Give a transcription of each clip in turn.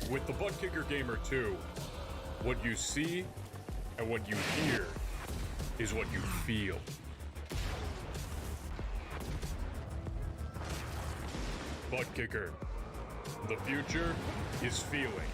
With the Butt Kicker Gamer 2, what you see and what you hear is what you feel. Butt Kicker. The future is feeling.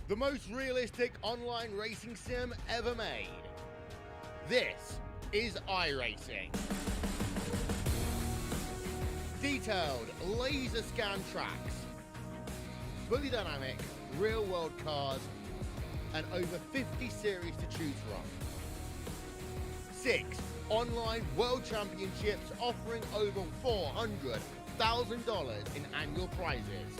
The most realistic online racing sim ever made. This is iRacing. Detailed laser scan tracks, fully dynamic real world cars, and over 50 series to choose from. 6 online world championships offering over $400,000 in annual prizes.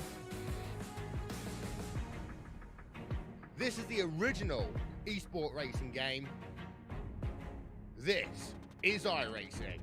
This is the original esport racing game. This is iRacing.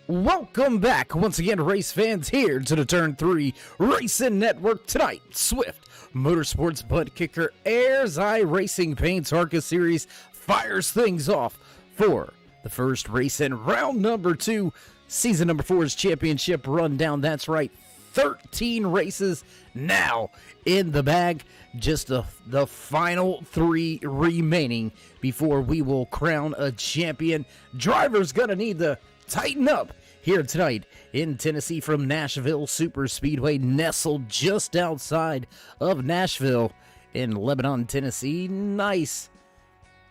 Welcome back once again, race fans, here to the Turn 3 Racing Network. Tonight, Swift Motorsports Butt Kicker Ayers iRacing Paints ARCA Series fires things off for the first race in round number 2, season number 4's championship rundown. That's right, 13 races now in the bag. Just the final 3 remaining before we will crown a champion. Drivers gonna need to tighten up here tonight in Tennessee from Nashville Super Speedway, nestled just outside of Nashville in Lebanon, Tennessee. Nice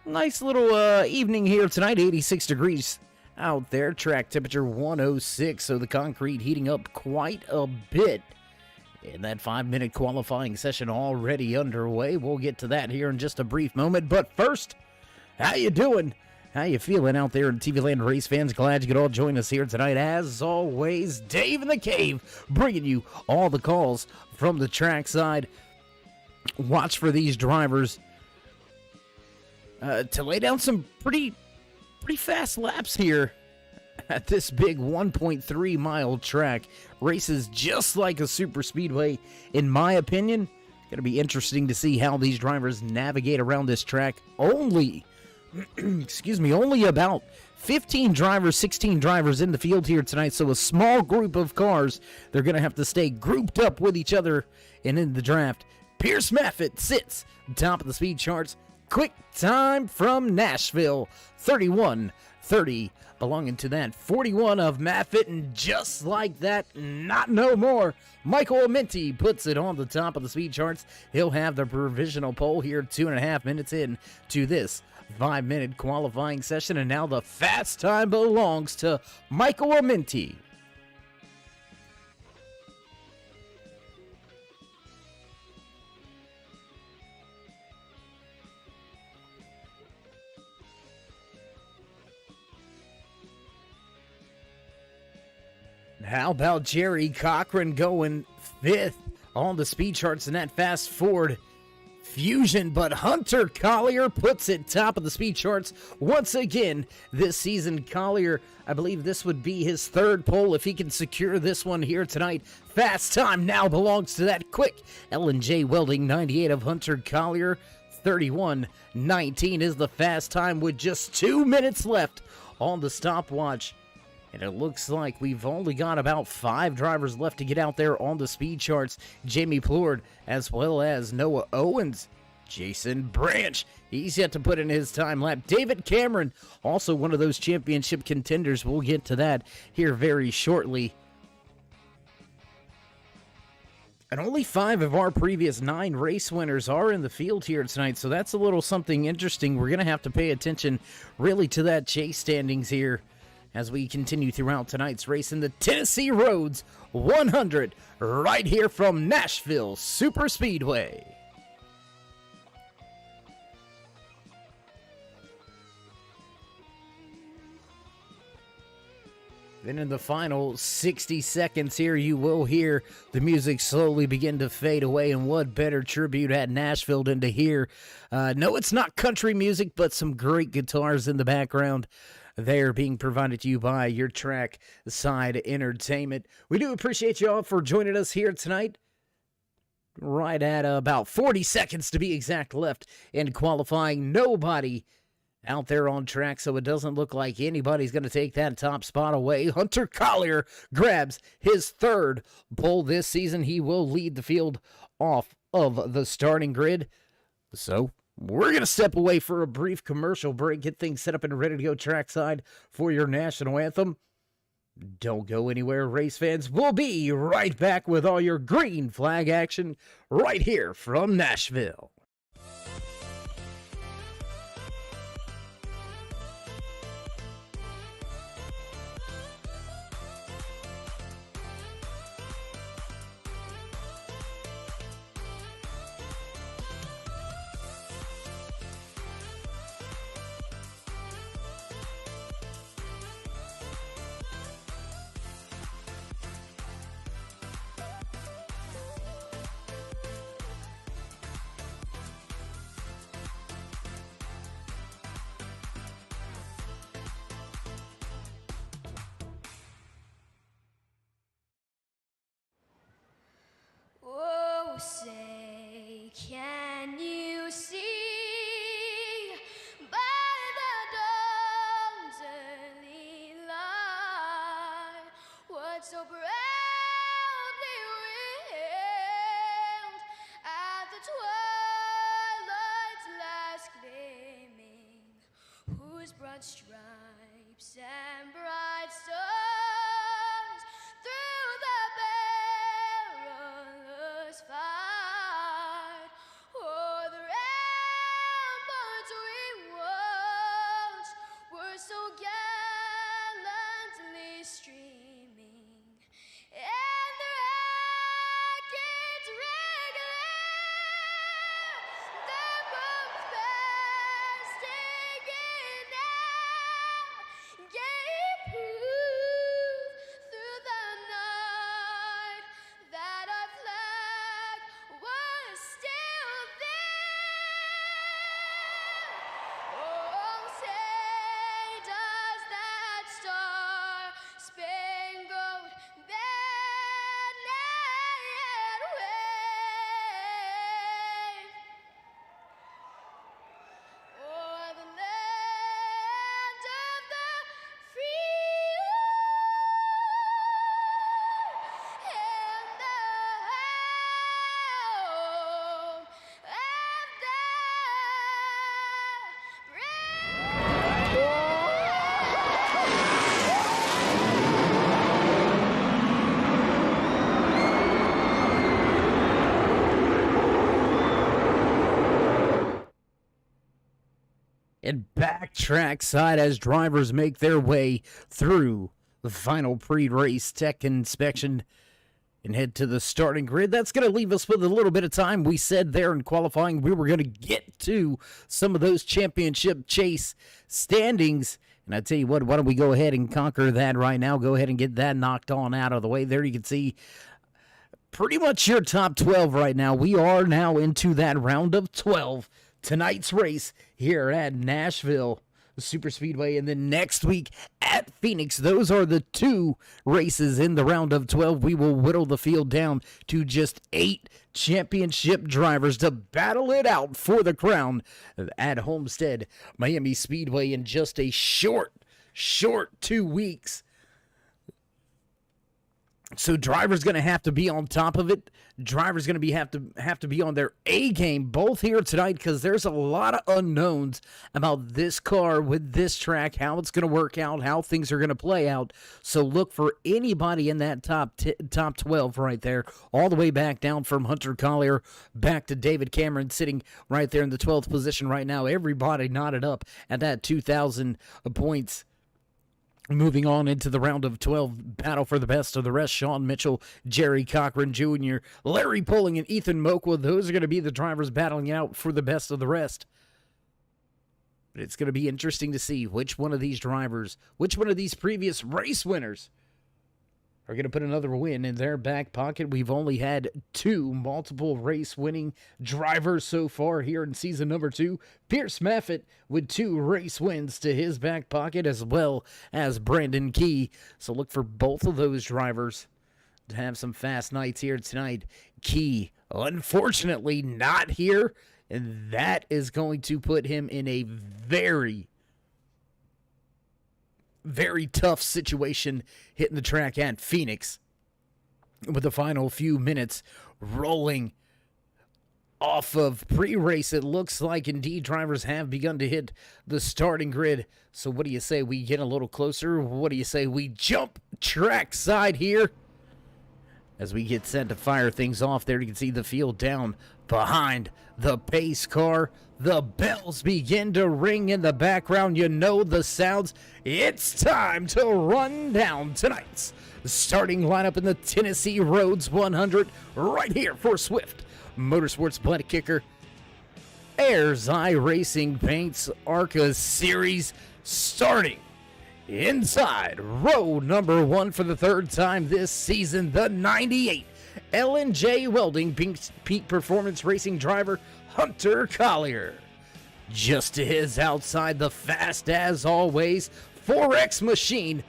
little evening here tonight. 86 degrees out there, track temperature 106, so the concrete heating up quite a bit. And that 5-minute qualifying session already underway. We'll get to that here in just a brief moment. But first, how you doing? How you feeling out there in TV Land, race fans? Glad you could all join us here tonight. As always, Dave in the Cave bringing you all the calls from the trackside. Watch for these drivers to lay down some pretty fast laps here at this big 1.3 mile track. Races just like a super speedway, in my opinion. Going to be interesting to see how these drivers navigate around this track. Only about 15 drivers, 16 drivers in the field here tonight, so a small group of cars. They're going to have to stay grouped up with each other and in the draft. Pierce Maffitt sits top of the speed charts. Quick time from Nashville, 31:30, belonging to that 41 of Maffitt, and just like that, not no more, Michael Amenti puts it on the top of the speed charts. He'll have the provisional pole here 2.5 minutes in to this 5-minute qualifying session, and now the fast time belongs to Michael Amenti. How about Jerry Cochran going 5th on the speed charts in that fast Ford Fusion, but Hunter Collier puts it top of the speed charts once again this season. Collier, I believe this would be his 3rd pole if he can secure this one here tonight. Fast time now belongs to that quick L&J Welding 98 of Hunter Collier. 31:19 is the fast time with just 2 minutes left on the stopwatch. And it looks like we've only got about 5 drivers left to get out there on the speed charts. Jamie Plord, as well as Noah Owens. Jason Branch, he's yet to put in his time lap. David Cameron, also one of those championship contenders. We'll get to that here very shortly. And only 5 of our previous 9 race winners are in the field here tonight, so that's a little something interesting. We're going to have to pay attention really to that chase standings here as we continue throughout tonight's race in the Tennessee Roads 100, right here from Nashville Super Speedway. Then in the final 60 seconds here, you will hear the music slowly begin to fade away, and what better tribute had Nashville than to hear, no, it's not country music, but some great guitars in the background. They're being provided to you by your track side entertainment. We do appreciate you all for joining us here tonight. Right at about 40 seconds to be exact left in qualifying. Nobody out there on track, so it doesn't look like anybody's going to take that top spot away. Hunter Collier grabs his 3rd pole this season. He will lead the field off of the starting grid. So we're going to step away for a brief commercial break, get things set up and ready to go trackside for your national anthem. Don't go anywhere, race fans. We'll be right back with all your green flag action right here from Nashville. what so proudly wailed at the twilight's last gleaming, whose broad stripes and bright stars through the perilous fight o'er the ramparts we watched were so gallantly streaming, and the rockets regular the bombs bursting in air gave proof through the night that our flag was still there. Oh, say does that star-spangled banner yet wave o'er the land of the free and the home of the And back trackside as drivers make their way through the final pre-race tech inspection and head to the starting grid. That's going to leave us with a little bit of time. We said there in qualifying we were going to get to some of those championship chase standings. And I tell you what, why don't we go ahead and conquer that right now? Go ahead and get that knocked on out of the way. There you can see pretty much your top 12 right now. We are now into that round of 12. Tonight's race here at Nashville Super Speedway, and then next week at Phoenix. Those are the two races in the round of 12. We will whittle the field down to just 8 championship drivers to battle it out for the crown at Homestead Miami Speedway in just a short 2 weeks. So drivers going to have to be on top of it. Drivers going to have to be on their A game both here tonight, because there's a lot of unknowns about this car with this track, how it's going to work out, how things are going to play out. So look for anybody in that top 12 right there, all the way back down from Hunter Collier back to David Cameron sitting right there in the 12th position right now. Everybody knotted up at that 2,000 points. Moving on into the round of 12 battle for the best of the rest, Sean Mitchell, Jerry Cochran Jr., Larry Poling, and Ethan Mokwa. Those are going to be the drivers battling out for the best of the rest. But it's going to be interesting to see which one of these drivers, which one of these previous race winners are going to put another win in their back pocket. We've only had 2 multiple race winning drivers so far here in season number 2. Pierce Maffitt with 2 race wins to his back pocket, as well as Brandon Key. So look for both of those drivers to have some fast nights here tonight. Key, unfortunately, not here, and that is going to put him in a very tough situation hitting the track at Phoenix, with the final few minutes rolling off of pre-race. It looks like indeed drivers have begun to hit the starting grid. So what do you say we get a little closer? What do you say we jump trackside here as we get set to fire things off? There you can see the field down behind the pace car. The bells begin to ring in the background. You know the sounds. It's time to run down tonight's starting lineup in the Tennessee Roads 100 right here for Swift Motorsports BUTTKICKER Ayers iRacing Paints ARCA Series, starting inside row number 1 for the 3rd time this season, the 98 L&J Welding Peak Performance Racing driver Hunter Collier. Just to his outside, the fast as always 4X machine.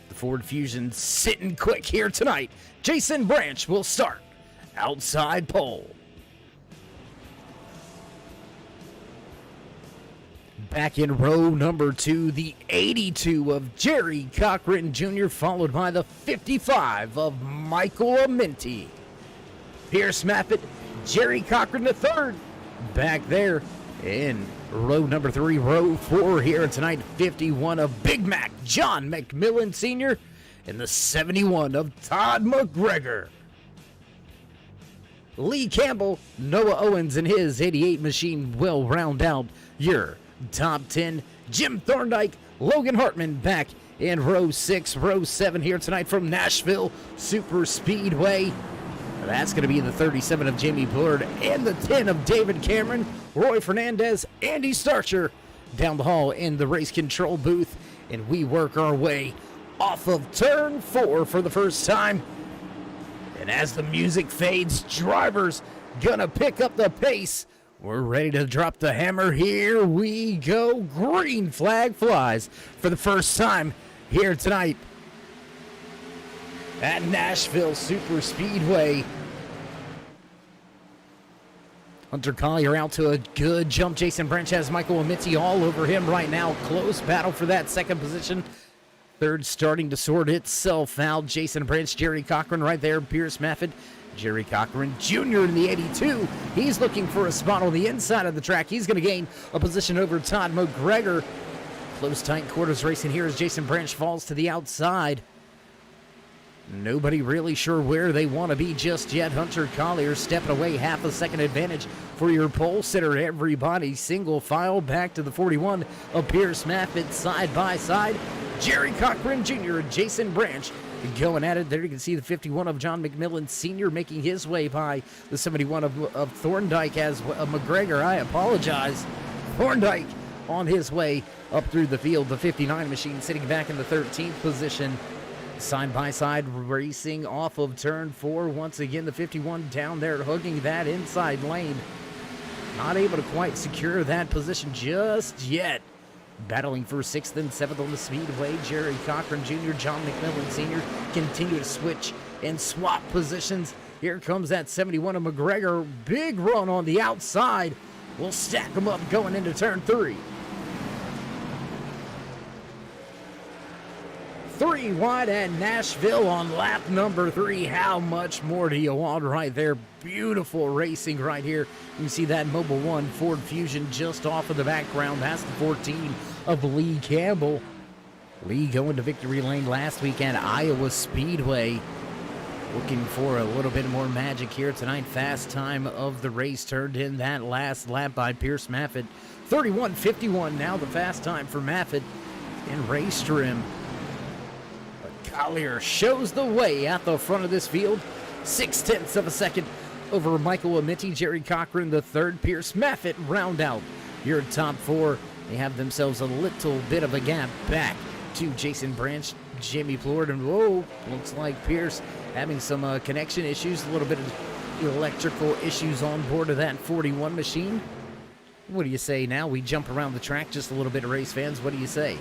The Ford Fusion sitting quick here tonight. Jason Branch will start outside pole. Back in row number 2, the 82 of Jerry Cochran Jr., followed by the 55 of Michael Amenti. Pierce Maffitt, Jerry Cochran III, back there in row number 3, row 4 here tonight. 51 of Big Mac John McMillan Sr. and the 71 of Todd McGregor. Lee Campbell, Noah Owens, and his 88 machine will round out your top 10. Jim Thorndike, Logan Hartman back in row 6, row 7 here tonight from Nashville Super Speedway. That's going to be the 37 of Jamie Bullard and the 10 of David Cameron. Roy Fernandez, Andy Starcher down the hall in the race control booth. And we work our way off of turn 4 for the first time. And as the music fades, drivers gonna pick up the pace. We're ready to drop the hammer. Here we go. Green flag flies for the first time here tonight at Nashville Super Speedway. Hunter Collier out to a good jump. Jason Branch has Michael Amenti all over him right now. Close battle for that second position. Third starting to sort itself out. Jason Branch, Jerry Cochran right there. Pierce Maffitt, Jerry Cochran Jr. in the 82. He's looking for a spot on the inside of the track. He's going to gain a position over Todd McGregor. Close, tight quarters racing here as Jason Branch falls to the outside. Nobody really sure where they want to be just yet. Hunter Collier stepping away, half a second advantage for your pole sitter. Everybody single file back to the 41 of Pierce Maffitt side by side. Jerry Cochran Jr. and Jason Branch going at it. There you can see the 51 of John McMillan Sr. making his way by the 71 of Thorndike as McGregor. I apologize. Thorndike on his way up through the field. The 59 machine sitting back in the 13th position. Side by side racing off of turn 4. Once again, the 51 down there hugging that inside lane. Not able to quite secure that position just yet. Battling for 6th and 7th on the speedway. Jerry Cochran Jr., John McMillan Sr. continue to switch and swap positions. Here comes that 71 of McGregor. Big run on the outside. We'll stack them up going into turn 3. 3 wide at Nashville on lap number 3. How much more do you want right there? Beautiful racing right here. You can see that Mobil 1 Ford Fusion just off of the background. That's the 14 of Lee Campbell. Lee going to victory lane last week at Iowa Speedway. Looking for a little bit more magic here tonight. Fast time of the race turned in that last lap by Pierce Maffitt. 31:51 now the fast time for Maffitt in race trim. Collier shows the way at the front of this field. 0.6 of a second over Michael Amenti. Jerry Cochran the third. Pierce Maffitt round out your top 4. They have themselves a little bit of a gap back to Jason Branch, Jamie Plord, and whoa, looks like Pierce having some connection issues, a little bit of electrical issues on board of that 41 machine. What do you say now? We jump around the track just a little bit, race fans. What do you say?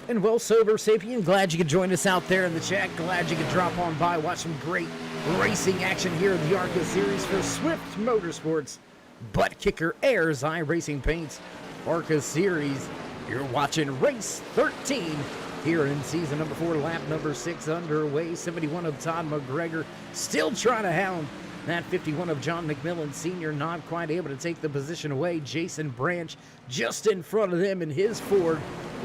And well, Sober Sapien, glad you could join us out there in the chat. Glad you could drop on by, watch some great racing action here in the ARCA series for Swift Motorsports. Butt Kicker Ayers iRacing Paints ARCA series. You're watching race 13 here in season number 4, lap number 6 underway. 71 of Todd McGregor still trying to hound that 51 of John McMillan Sr. Not quite able to take the position away. Jason Branch just in front of them in his Ford.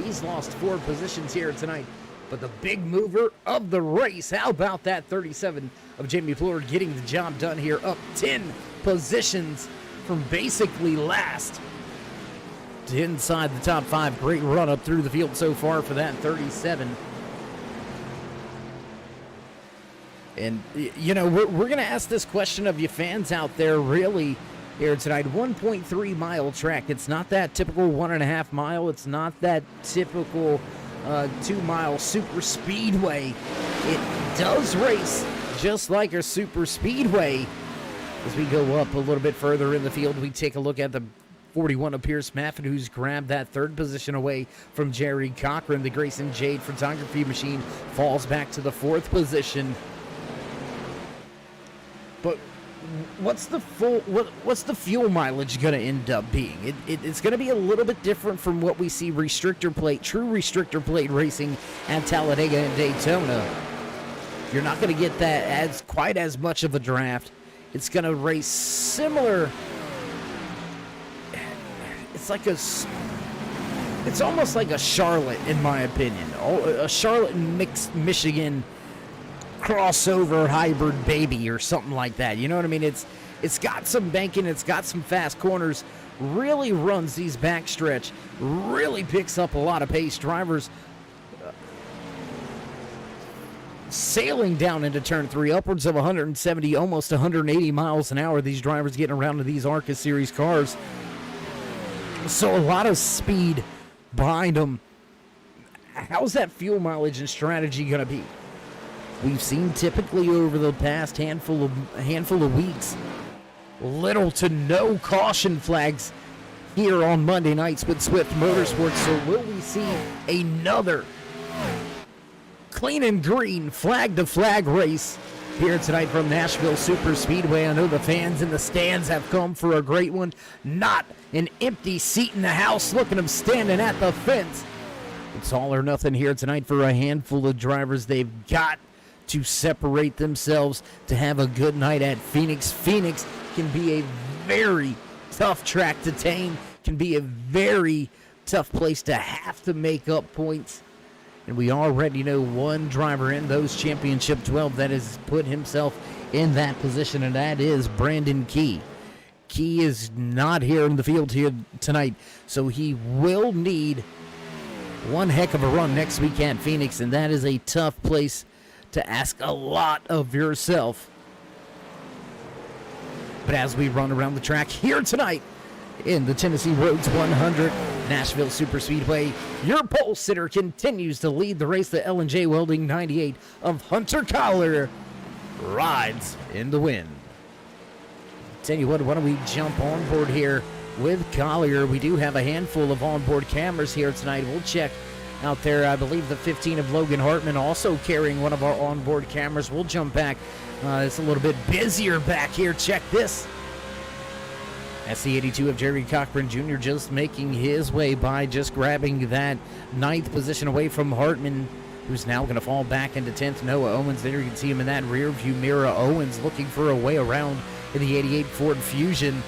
He's lost 4 positions here tonight. But the big mover of the race, how about that 37 of Jamie Plord getting the job done here, up 10 positions from basically last to inside the top 5. Great run up through the field so far for that 37. And, you know, we're going to ask this question of you fans out there really here tonight. 1.3 mile track. It's not that typical 1.5 mile. It's not that typical 2 mile super speedway. It does race just like a super speedway. As we go up a little bit further in the field, we take a look at the 41 of Pierce Maffitt, who's grabbed that 3rd position away from Jerry Cochran. The Grayson Jade photography machine falls back to the 4th position. But what's the fuel mileage going to end up being? It's going to be a little bit different from what we see true restrictor plate racing at Talladega and Daytona. You're not going to get that as quite as much of a draft. It's going to race similar. It's almost like a Charlotte, in my opinion. A Charlotte mixed Michigan crossover hybrid baby or something like that. You know what I mean? It's got some banking, it's got some fast corners, really runs these backstretch, really picks up a lot of pace. Drivers sailing down into turn 3, upwards of 170, almost 180 miles an hour. These drivers getting around to these ARCA Series cars. So a lot of speed behind them. How's that fuel mileage and strategy going to be? We've seen typically over the past handful of weeks, little to no caution flags here on Monday nights with Swift Motorsports. So will we see another clean and green flag-to-flag race here tonight from Nashville Super Speedway? I know the fans in the stands have come for a great one. Not an empty seat in the house. Look at them standing at the fence. It's all or nothing here tonight for a handful of drivers. They've got to separate themselves to have a good night at Phoenix. Phoenix can be a very tough track to tame, can be a very tough place to have to make up points. And we already know one driver in those championship 12 that has put himself in that position, and that is Brandon Key. Key is not here in the field here tonight, so he will need one heck of a run next week at Phoenix, and that is a tough place to ask a lot of yourself. But as we run around the track here tonight in the Tennessee Roads 100 Nashville Super Speedway, your pole sitter continues to lead the race. The L&J Welding 98 of Hunter Collier rides in the wind. Tell you what, why don't we jump on board here with Collier? We do have a handful of onboard cameras here tonight. We'll check out there. I believe the 15 of Logan Hartman also carrying one of our onboard cameras. We'll jump back. It's a little bit busier back here. Check this. That's the 82 of Jerry Cochran Jr. just making his way by, just grabbing that 9th position away from Hartman, who's now going to fall back into 10th. Noah Owens there. You can see him in that rear view mirror. Owens looking for a way around in the 88 Ford Fusion.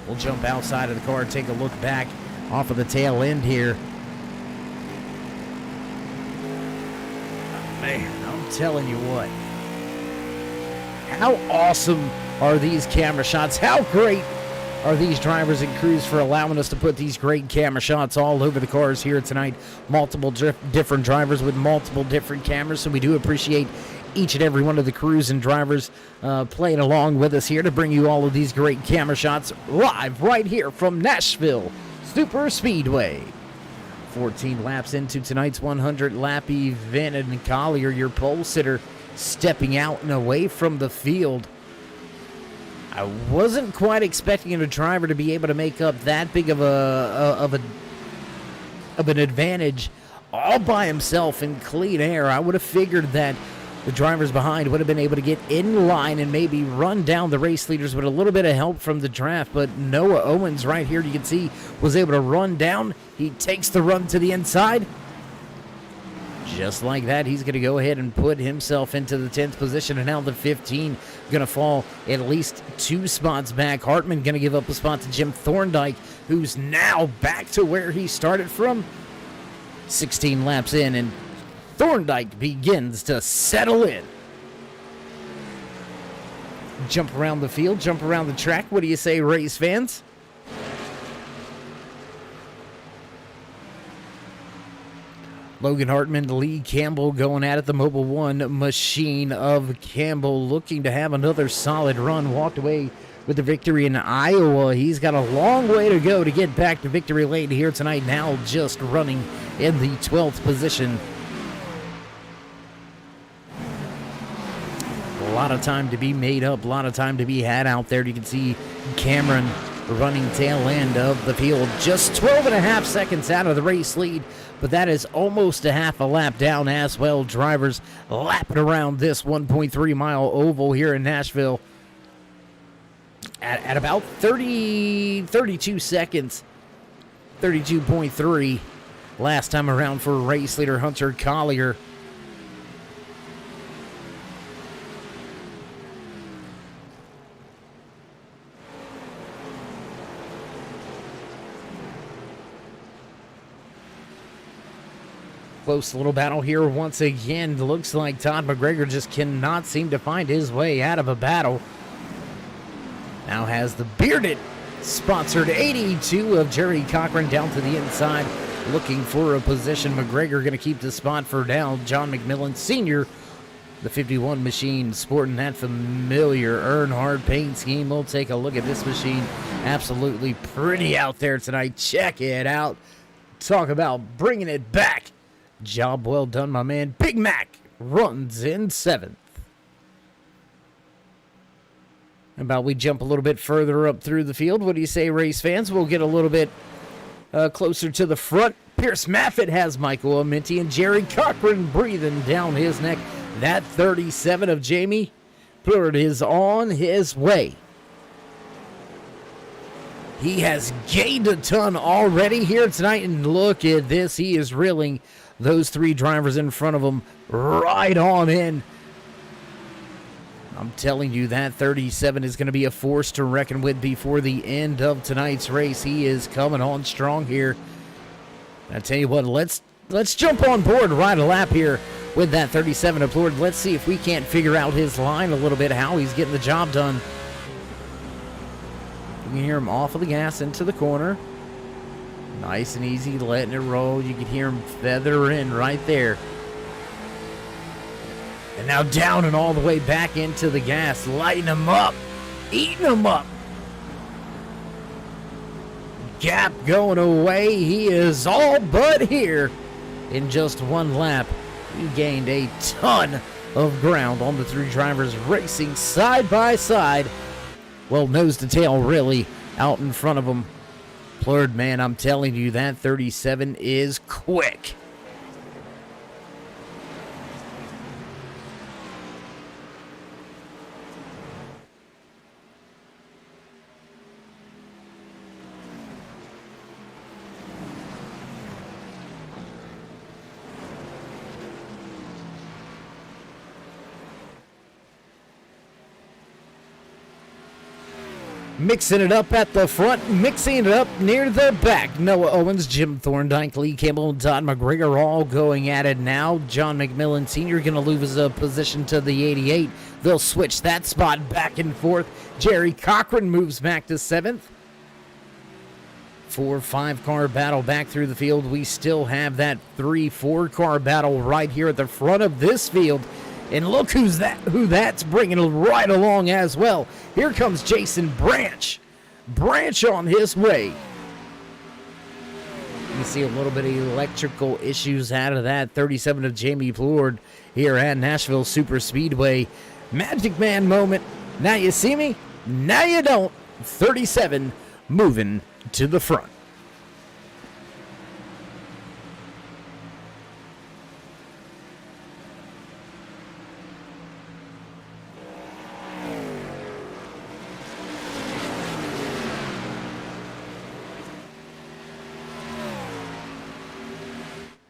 We'll jump outside of the car and take a look back off of the tail end here. Man, I'm telling you what. How awesome are these camera shots? How great are these drivers and crews for allowing us to put these great camera shots all over the cars here tonight? Multiple different drivers with multiple different cameras, so we do appreciate each and every one of the crews and drivers playing along with us here to bring you all of these great camera shots live right here from Nashville Super Speedway. 14 laps into tonight's 100-lap event, and Collier, your pole sitter, stepping out and away from the field. I wasn't quite expecting a driver to be able to make up that big of an advantage all by himself in clean air. I would have figured that the drivers behind would have been able to get in line and maybe run down the race leaders with a little bit of help from the draft. But Noah Owens right here, you can see, was able to run down. He takes the run to the inside. Just like that, he's going to go ahead and put himself into the 10th position. And now the 15 going to fall at least 2 spots back. Hartman going to give up a spot to Jim Thorndike, who's now back to where he started from. 16 laps in, and Thorndike begins to settle in. Jump around the field, jump around the track. What do you say, race fans? Logan Hartman, Lee Campbell going at it. The Mobile One machine of Campbell looking to have another solid run. Walked away with the victory in Iowa. He's got a long way to go to get back to victory lane here tonight. Now just running in the 12th position. A lot of time to be made up, a lot of time to be had out there. You can see Cameron running tail end of the field. Just 12 and a half seconds out of the race lead, but that is almost a half a lap down as well. Drivers lapping around this 1.3 mile oval here in Nashville at about 32 seconds, 32.3 last time around for race leader Hunter Collier. Close little battle here once again. Looks like Todd McGregor just cannot seem to find his way out of a battle. Now has the bearded sponsored 82 of Jerry Cochran down to the inside, looking for a position. McGregor going to keep the spot for now. John McMillan Sr., the 51 machine, sporting that familiar Earnhardt paint scheme. We'll take a look at this machine. Absolutely pretty out there tonight. Check it out. Talk about bringing it back. Job well done, my man. Big Mac runs in 7th. How about we jump a little bit further up through the field? What do you say, race fans? We'll get a little bit closer to the front. Pierce Maffitt has Michael Amenti and Jerry Cochran breathing down his neck. That 37 of Jamie Plurd is on his way. He has gained a ton already here tonight, and look at this. He is reeling those 3 drivers in front of him right on in. I'm telling you, that 37 is going to be a force to reckon with before the end of tonight's race. He is coming on strong here. I tell you what, let's jump on board right a lap here with that 37 of Plord. Let's see if we can't figure out his line a little bit, how he's getting the job done. You can hear him off of the gas into the corner. Nice and easy, letting it roll. You can hear him feather in right there. And now down and all the way back into the gas, lighting him up, eating him up. Gap going away. He is all but here in just one lap. He gained a ton of ground on the 3 drivers racing side by side. Well, nose to tail, really, out in front of him. Plurd, man, I'm telling you, that 37 is quick. Mixing it up at the front, mixing it up near the back. Noah Owens, Jim Thorndike, Lee Campbell, and Todd McGregor all going at it now. John McMillan Sr. going to lose a position to the 88. They'll switch that spot back and forth. Jerry Cochran moves back to 7th. 4-5 car battle back through the field. We still have that 3-4 car battle right here at the front of this field. And look who that's bringing right along as well. Here comes Jason Branch. Branch on his way. You see a little bit of electrical issues out of that 37 of Jamie Plord here at Nashville Super Speedway. Magic Man moment. Now you see me, now you don't. 37 moving to the front.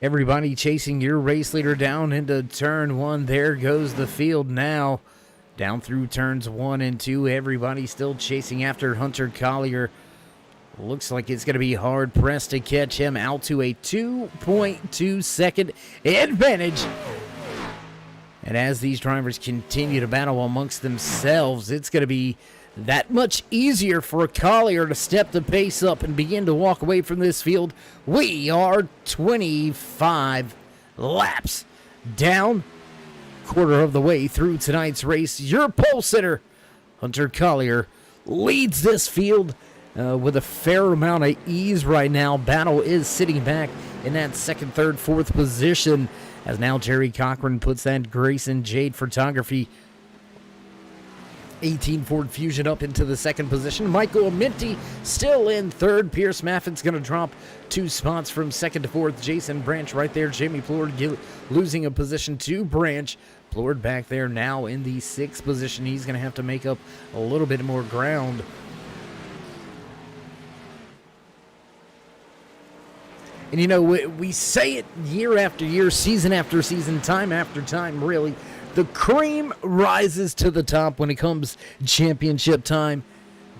Everybody chasing your race leader down into turn 1. There goes the field now. Down through turns 1 and 2. Everybody still chasing after Hunter Collier. Looks like it's going to be hard pressed to catch him, out to a 2.2 second advantage. And as these drivers continue to battle amongst themselves, it's going to be that much easier for Collier to step the pace up and begin to walk away from this field. We are 25 laps down, quarter of the way through tonight's race. Your pole sitter, Hunter Collier, leads this field with a fair amount of ease right now. Battle is sitting back in that second, third, fourth position, as now Jerry Cochran puts that Grayson Jade photography 18 Ford Fusion up into the second position. Michael Minty still in third. Pierce Maffin's going to drop 2 spots from second to fourth. Jason Branch right there. Jamie Plord losing a position to Branch. Plord back there now in the 6th position. He's going to have to make up a little bit more ground. And you know, we say it year after year, season after season, time after time, really. The cream rises to the top when it comes championship time.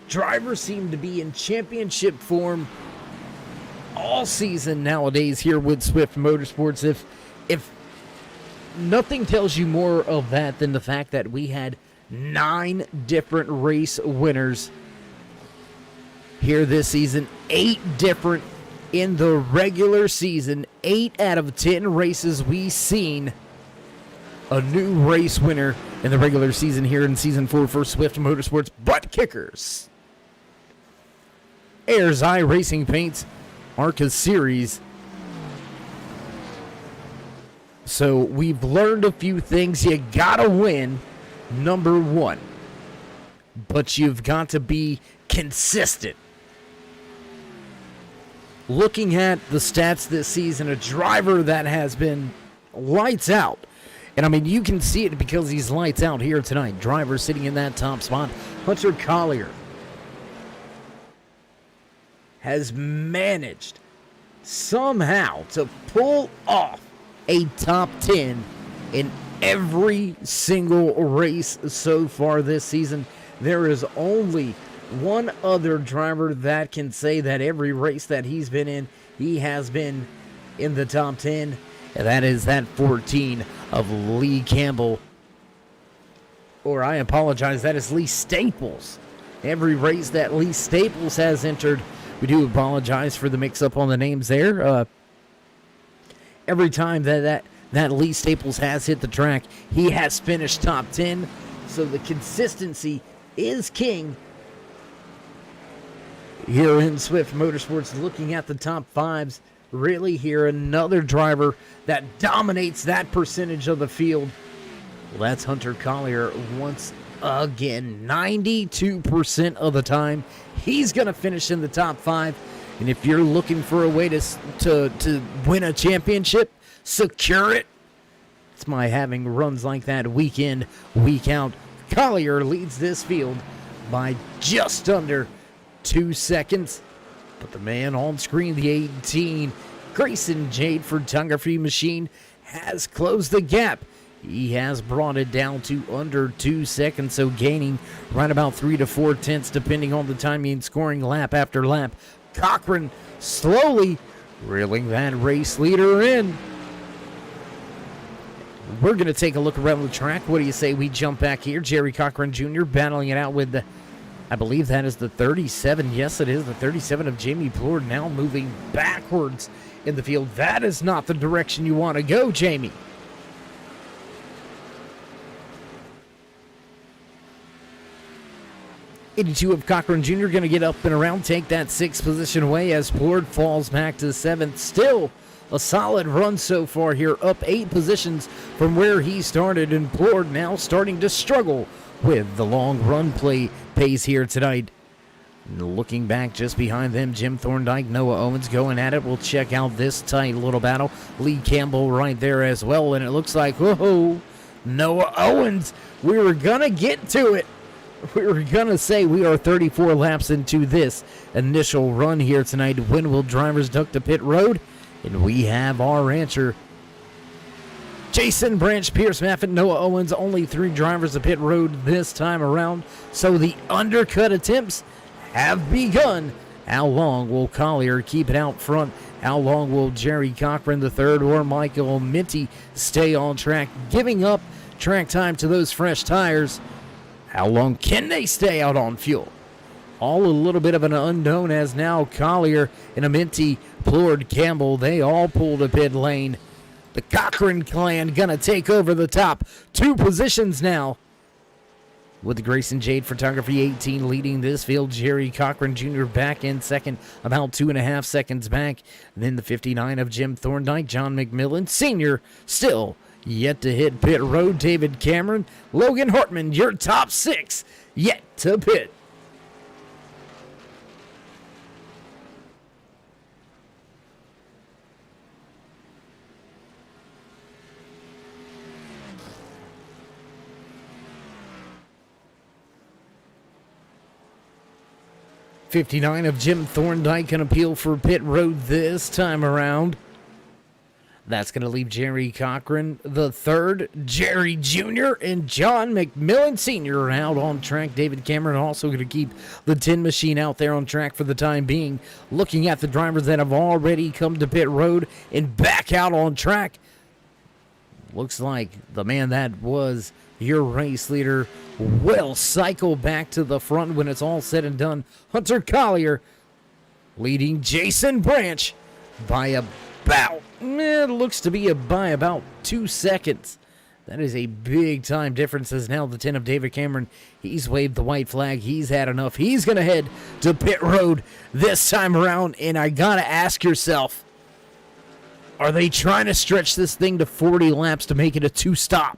Drivers seem to be in championship form all season nowadays here with Swift Motorsports. If nothing tells you more of that than the fact that we had 9 different race winners here this season, 8 different in the regular season. 8 out of 10 races we've seen a new race winner in the regular season here in Season 4 for Swift Motorsports Butt Kickers. Ayers iRacing Paints ARCA Series. So we've learned a few things. You gotta win, number 1. But you've got to be consistent. Looking at the stats this season, a driver that has been lights out. And I mean, you can see it because he's lights out here tonight. Driver sitting in that top spot, Hunter Collier, has managed somehow to pull off a top 10 in every single race so far this season. There is only one other driver that can say that every race that he's been in, he has been in the top 10. And that is that 14 of Lee Campbell. Or I apologize, that is Lee Staples. Every race that Lee Staples has entered, we do apologize for the mix-up on the names there. Every time that Lee Staples has hit the track, he has finished top 10. So the consistency is king here in Swift Motorsports. Looking at the top 5s, really here, another driver that dominates that percentage of the field. Well, that's Hunter Collier once again. 92% of the time, he's going to finish in the top 5. And if you're looking for a way to win a championship, secure it, it's by having runs like that week in, week out. Collier leads this field by just under 2 seconds. But the man on screen, the 18, Grayson Jade Photography Machine, has closed the gap. He has brought it down to under 2 seconds, so gaining right about 3 to 4 tenths, depending on the timing and scoring lap after lap. Cochran slowly reeling that race leader in. We're going to take a look around the track. What do you say we jump back here? Jerry Cochran Jr. battling it out with the, I believe that is the 37. Yes, it is the 37 of Jamie Plord, now moving backwards in the field. That is not the direction you want to go, Jamie. 82 of Cochran Jr. going to get up and around, take that 6th position away as Plord falls back to 7th. Still a solid run so far here, up 8 positions from where he started, and Plord now starting to struggle with the long run pace here tonight. Looking back just behind them, Jim Thorndike, Noah Owens going at it. We'll check out this tight little battle. Lee Campbell right there as well, and it looks like, whoa, Noah Owens, we were going to get to it. We were going to say we are 34 laps into this initial run here tonight. When will drivers duck to pit road? And we have our answer. Jason Branch, Pierce Maffin, Noah Owens, only 3 drivers to pit road this time around. So the undercut attempts have begun. How long will Collier keep it out front? How long will Jerry Cochran III or Michael Minty stay on track, giving up track time to those fresh tires? How long can they stay out on fuel? All a little bit of an unknown, as now Collier and Minty, Plord, Campbell, they all pulled a pit lane. The Cochran clan gonna take over the top 2 positions now, with Grayson Jade Photography 18 leading this field. Jerry Cochran Jr. back in second, about 2.5 seconds back. Then the 59 of Jim Thorndike, John McMillan Sr. still yet to hit pit road. David Cameron, Logan Hartman, your top 6 yet to pit. '59 of Jim Thorndike can appeal for pit road this time around. That's going to leave Jerry Cochran the third, Jerry Jr. and John McMillan Sr. out on track. David Cameron also going to keep the tin machine out there on track for the time being. Looking at the drivers that have already come to pit road and back out on track. Looks like the man that was your race leader will cycle back to the front when it's all said and done. Hunter Collier leading Jason Branch by about, it looks to be by about 2 seconds. That is a big time difference as now the 10 of David Cameron, he's waved the white flag. He's had enough. He's going to head to pit road this time around. And I got to ask yourself, are they trying to stretch this thing to 40 laps to make it a two-stop?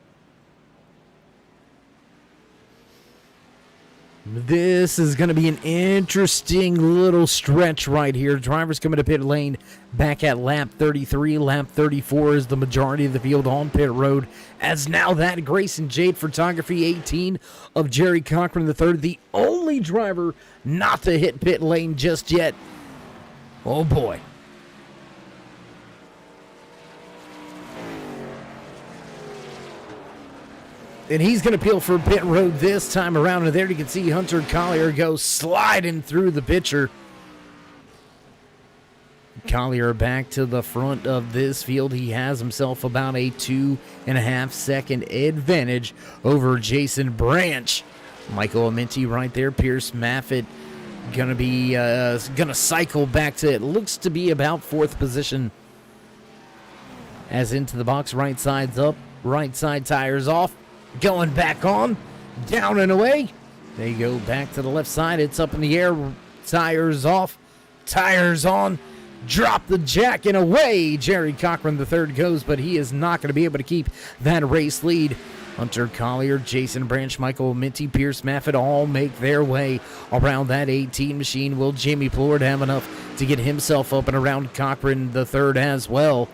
This is going to be an interesting little stretch right here. Drivers coming to pit lane back at lap 33. Lap 34 is the majority of the field on pit road. As now that Grayson Jade Photography 18 of Jerry Cochran III, the only driver not to hit pit lane just yet. Oh boy. And he's going to peel for pit road this time around. And there you can see Hunter Collier go sliding through the picture. Collier back to the front of this field. He has himself about a 2.5 second advantage over Jason Branch. Michael Amenti right there. Pierce Maffitt going to be going to cycle back to, it looks to be about fourth position. As into the box, right side's up, right side tires off. Going back on, down and away. They go back to the left side. It's up in the air. Tires off, tires on. Drop the jack and away. Jerry Cochran III goes, but he is not going to be able to keep that race lead. Hunter Collier, Jason Branch, Michael Minty, Pierce Maffitt all make their way around that 18 machine. Will Jamie Plord have enough to get himself up and around Cochran III as well?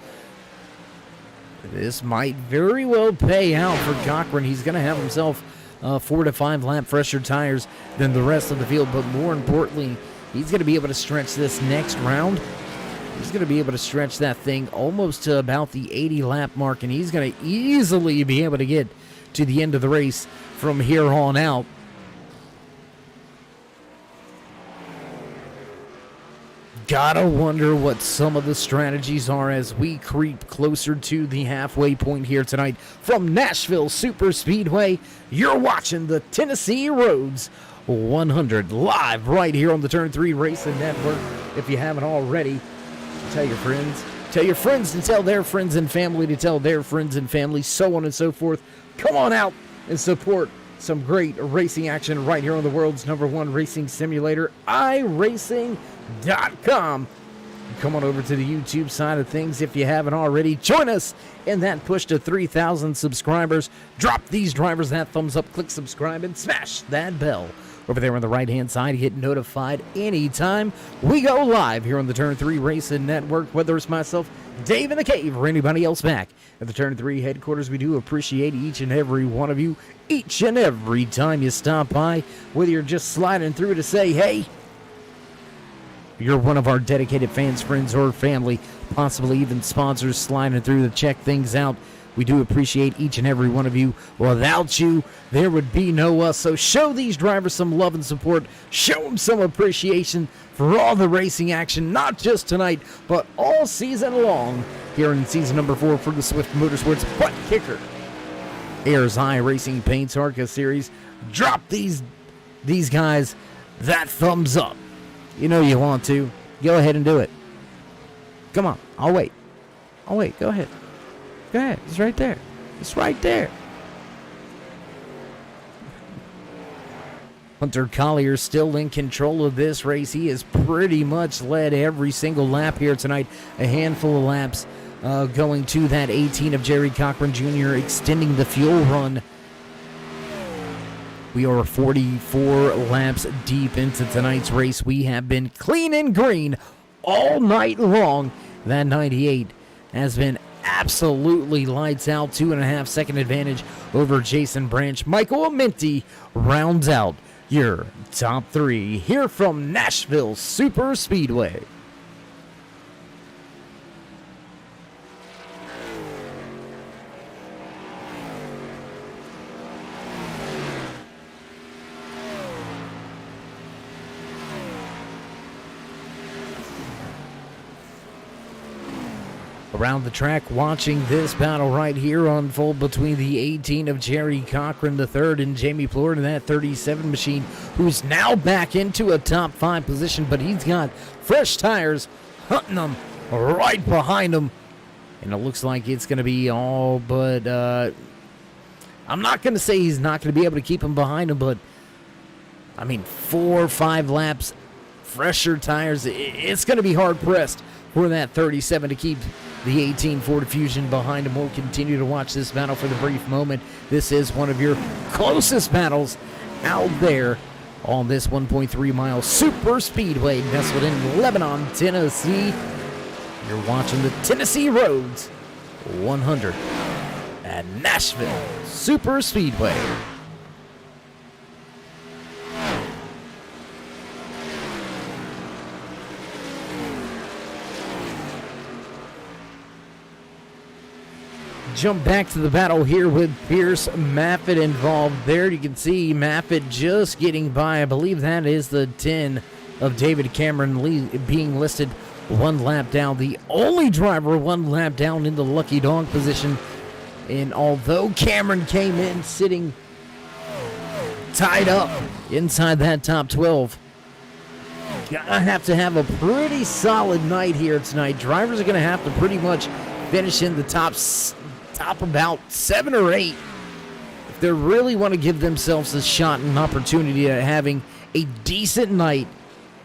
This might very well pay out for Cochran. He's going to have himself 4 to 5 lap fresher tires than the rest of the field. But more importantly, he's going to be able to stretch this next round. He's going to be able to stretch that thing almost to about the 80 lap mark. And he's going to easily be able to get to the end of the race from here on out. Gotta wonder what some of the strategies are as we creep closer to the halfway point here tonight. From Nashville Super Speedway, you're watching the Tennessee Roads 100 live right here on the Turn 3 Racing Network. If you haven't already, tell your friends. Tell your friends to tell their friends and family to tell their friends and family, so on and so forth. Come on out and support some great racing action right here on the world's #1 racing simulator, iRacing.com. Come on over to the YouTube side of things if you haven't already. Join us in that push to 3,000 subscribers. Drop these drivers that thumbs up, click subscribe, and smash that bell. Over there on the right-hand side, get notified anytime we go live here on the Turn 3 Racing Network, whether it's myself, Dave in the Cave, or anybody else back at the Turn 3 headquarters. We do appreciate each and every one of you, each and every time you stop by, whether you're just sliding through to say, hey, you're one of our dedicated fans, friends, or family, possibly even sponsors sliding through to check things out. We do appreciate each and every one of you. Without you, there would be no us. So show these drivers some love and support. Show them some appreciation for all the racing action, not just tonight, but all season long here in season number 4 for the Swift Motorsports Butt Kicker Ayers iRacing Paints ARCA series. Drop these guys that thumbs up. You know you want to. Go ahead and do it. Come on. I'll wait. Go ahead. Go ahead. It's right there. It's right there. Hunter Collier still in control of this race. He has pretty much led every single lap here tonight. A handful of laps going to that 18 of Jerry Cochran Jr., extending the fuel run We are 44 laps deep into tonight's race. We have been clean and green all night long. That 98 has been absolutely lights out. 2.5 second advantage over Jason Branch. Michael Amenti rounds out your top three here from Nashville Super Speedway. Around the track, watching this battle right here unfold between the 18 of Jerry Cochran III and Jamie Plord in that 37 machine, who's now back into a top 5 position, but he's got fresh tires hunting him right behind him. And it looks like it's going to be all but, I'm not going to say he's not going to be able to keep him behind him, but, I mean, 4 or 5 laps, fresher tires, it's going to be hard-pressed for that 37 to keep the 18 Ford Fusion behind him. We'll continue to watch this battle for the brief moment. This is one of your closest battles out there on this 1.3 mile super speedway nestled in Lebanon, Tennessee. You're watching the Tennessee Roads 100 at Nashville Super Speedway. Jump back to the battle here with Pierce Maffitt involved there. You can see Maffitt just getting by. I believe that is the 10 of David Cameron being listed 1 lap down. The only driver 1 lap down in the lucky dog position. And although Cameron came in sitting tied up inside that top 12, gonna have to have a pretty solid night here tonight. Drivers are gonna have to pretty much finish in the top about 7 or 8 if they really want to give themselves a shot and an opportunity at having a decent night,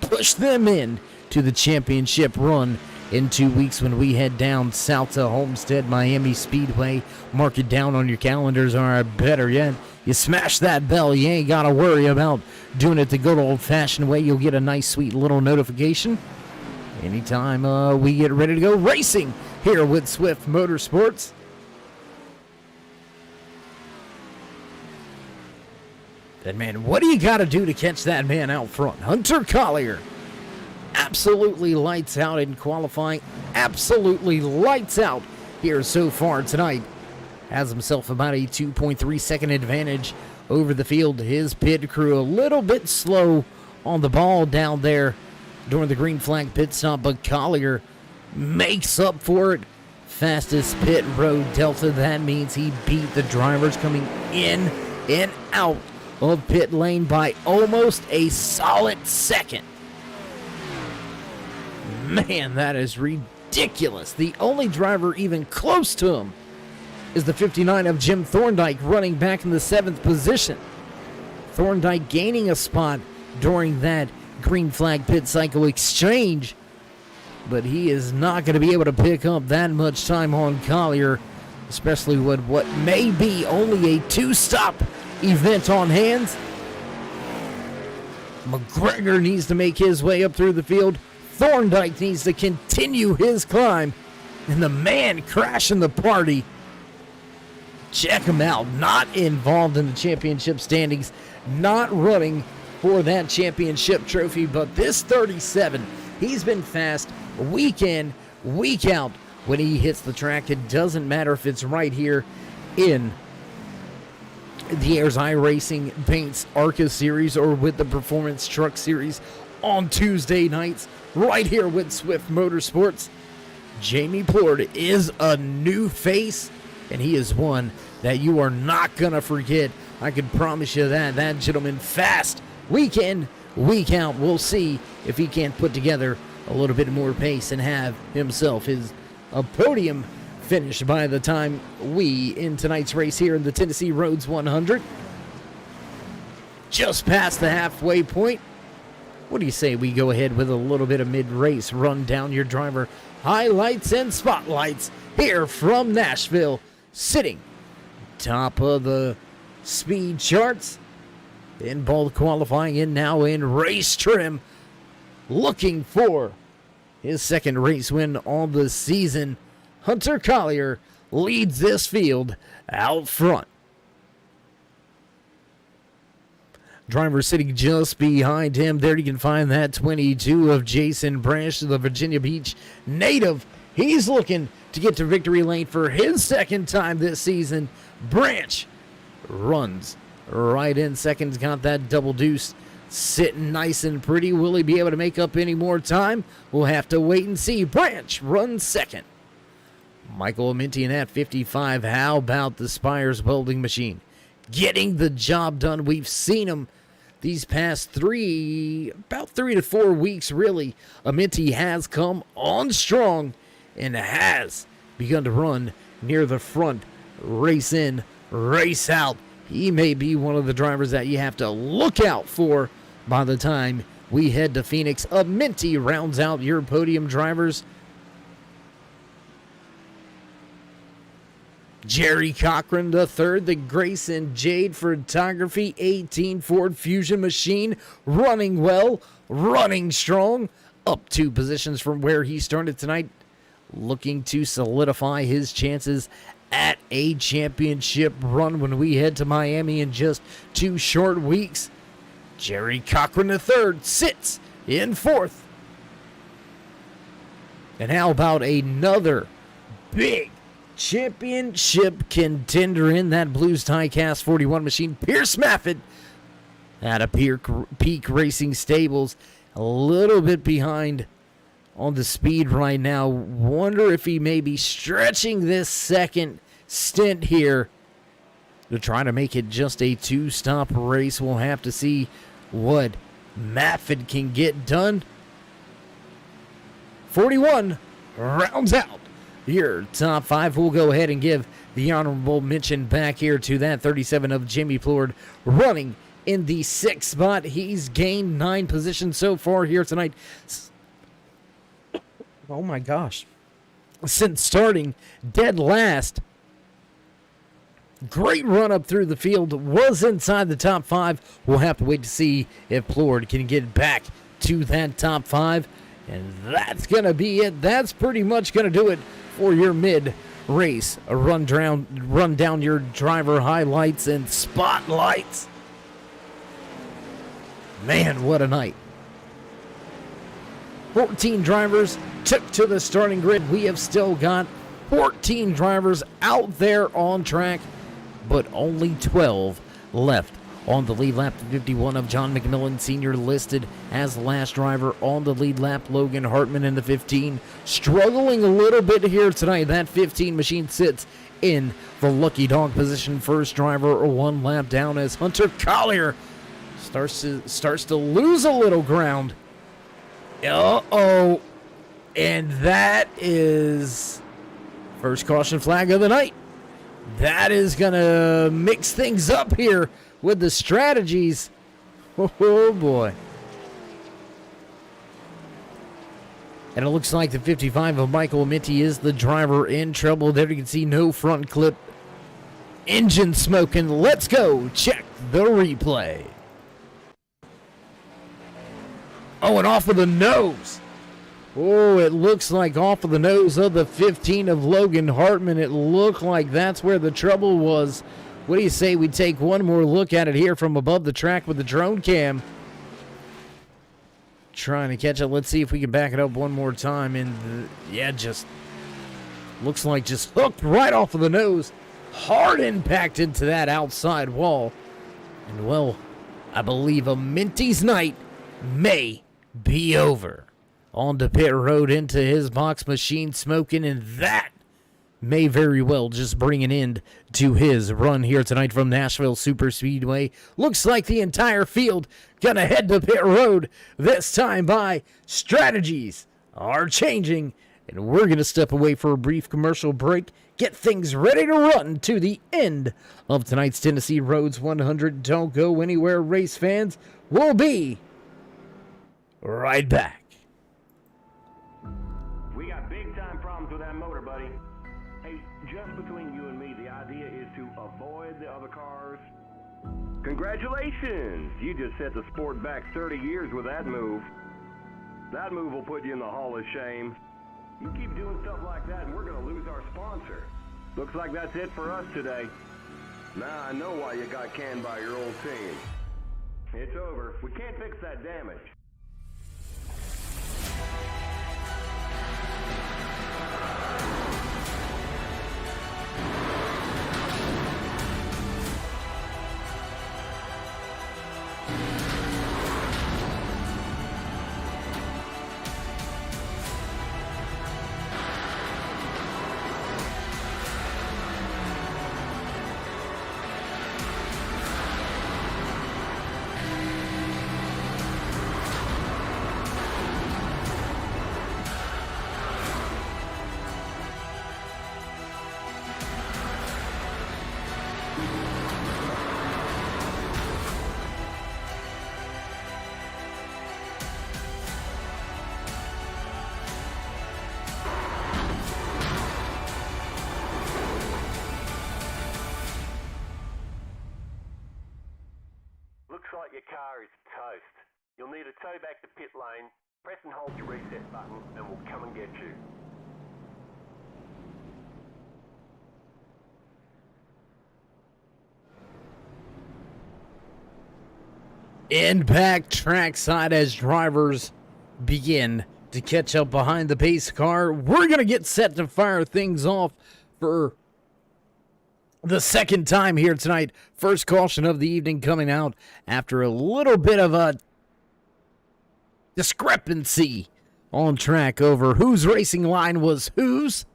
push them in to the championship run in 2 weeks when we head down south to Homestead Miami Speedway. Mark it down on your calendars, or better yet, you smash that bell. You ain't got to worry about doing it the good old-fashioned way. You'll get a nice, sweet little notification anytime we get ready to go racing here with Swift Motorsports. And man, what do you got to do to catch that man out front? Hunter Collier absolutely lights out in qualifying, absolutely lights out here so far tonight. Has himself about a 2.3 second advantage over the field. His pit crew a little bit slow on the ball down there during the green flag pit stop, but Collier makes up for it. Fastest pit road delta. That means he beat the drivers coming in and out of pit lane by almost a solid second. Man, that is ridiculous. The only driver even close to him is the 59 of Jim Thorndike, running back in the 7th position. Thorndike gaining a spot during that green flag pit cycle exchange, but he is not going to be able to pick up that much time on Collier, especially with what may be only a 2-stop event on hands. McGregor needs to make his way up through the field. Thorndike needs to continue his climb. And the man crashing the party, check him out, not involved in the championship standings, not running for that championship trophy, but this 37, he's been fast week in, week out when he hits the track. It doesn't matter if it's right here in the Ayers iRacing Paints ARCA series or with the Performance Truck series on Tuesday nights right here with Swift Motorsports. Jamie Plord is a new face, and he is one that you are not going to forget. I can promise you that. That gentleman fast week in, week out. We'll see if he can't put together a little bit more pace and have himself a podium finish by the time we in tonight's race here in the Tennessee Roads 100. Just past the halfway point. What do you say we go ahead with a little bit of mid-race run down your driver highlights and spotlights here from Nashville, sitting top of the speed charts. in both qualifying and now in race trim, looking for his second race win on the season. Hunter Collier leads this field out front. Driver sitting just behind him. There you can find that 22 of Jason Branch, the Virginia Beach native. He's looking to get to victory lane for his second time this season. Branch runs right in second. Got that double deuce sitting nice and pretty. Will he be able to make up any more time? We'll have to wait and see. Branch runs second. Michael Amenti in that 55. How about the Spires welding machine? Getting the job done. We've seen him these past about 3 to 4 weeks, really. Amenti has come on strong and has begun to run near the front. Race in, race out. He may be one of the drivers that you have to look out for by the time we head to Phoenix. Amenti rounds out your podium drivers. Jerry Cochran III, the Grayson Jade Photography 18 Ford Fusion machine, running well, running strong, up 2 positions from where he started tonight, looking to solidify his chances at a championship run when we head to Miami in just 2 short weeks. Jerry Cochran III sits in 4th. And how about another big championship contender in that Blues Diecast 41 machine, Pierce Maffett out of Peak Racing Stables, a little bit behind on the speed right now. Wonder if he may be stretching this second stint here to try to make it just a 2-stop race. We'll have to see what Maffett can get done. 41 rounds out your top 5. We'll go ahead and give the honorable mention back here to that 37 of Jimmy Plord, running in the 6th spot. He's gained 9 positions so far here tonight. Oh my gosh. Since starting dead last. Great run up through the field. Was inside the top 5. We'll have to wait to see if Plord can get back to that top 5. And that's going to be it. That's pretty much going to do it for your mid-race. A run down your driver highlights and spotlights. Man, what a night. 14 drivers took to the starting grid. We have still got 14 drivers out there on track, but only 12 left on the lead lap. 51 of John McMillan Sr. listed as the last driver on the lead lap. Logan Hartman in the 15, struggling a little bit here tonight. That 15 machine sits in the lucky dog position. First driver 1 lap down as Hunter Collier starts to lose a little ground. Uh-oh. And that is first caution flag of the night. That is going to mix things up here with the strategies. Oh, boy. And it looks like the 55 of Michael Amenti is the driver in trouble. There you can see no front clip. Engine smoking. Let's go check the replay. Oh, and off of the nose. Oh, it looks like off of the nose of the 15 of Logan Hartman. It looked like that's where the trouble was. What do you say we take one more look at it here from above the track with the drone cam? Trying to catch it. Let's see if we can back it up one more time. And yeah, just looks like just hooked right off of the nose. Hard impact into that outside wall. And well, I believe Amenti's night may be over. On to pit road into his box, machine smoking, and that may very well just bring an end to his run here tonight from Nashville Super Speedway. Looks like the entire field gonna head to pit road, this time by strategies are changing, and we're gonna step away for a brief commercial break, get things ready to run to the end of tonight's Tennessee Roads 100. Don't go anywhere, race fans. We'll be right back. We got big time problems with that motor, buddy. Hey, just between you and me, the idea is to avoid the other cars Congratulations! You just set the sport back 30 years with that move. That move will put you in the Hall of Shame. You keep doing stuff like that and we're going to lose our sponsor. Looks like that's it for us today. Now I know why you got canned by your old team. It's over. We can't fix that damage. Looks like your car is toast. You'll need a tow back to pit lane, press and hold your reset button, and we'll come and get you. Impact trackside as drivers begin to catch up behind the pace car. We're going to get set to fire things off for the second time here tonight. First caution of the evening coming out after a little bit of a discrepancy on track over whose racing line was whose.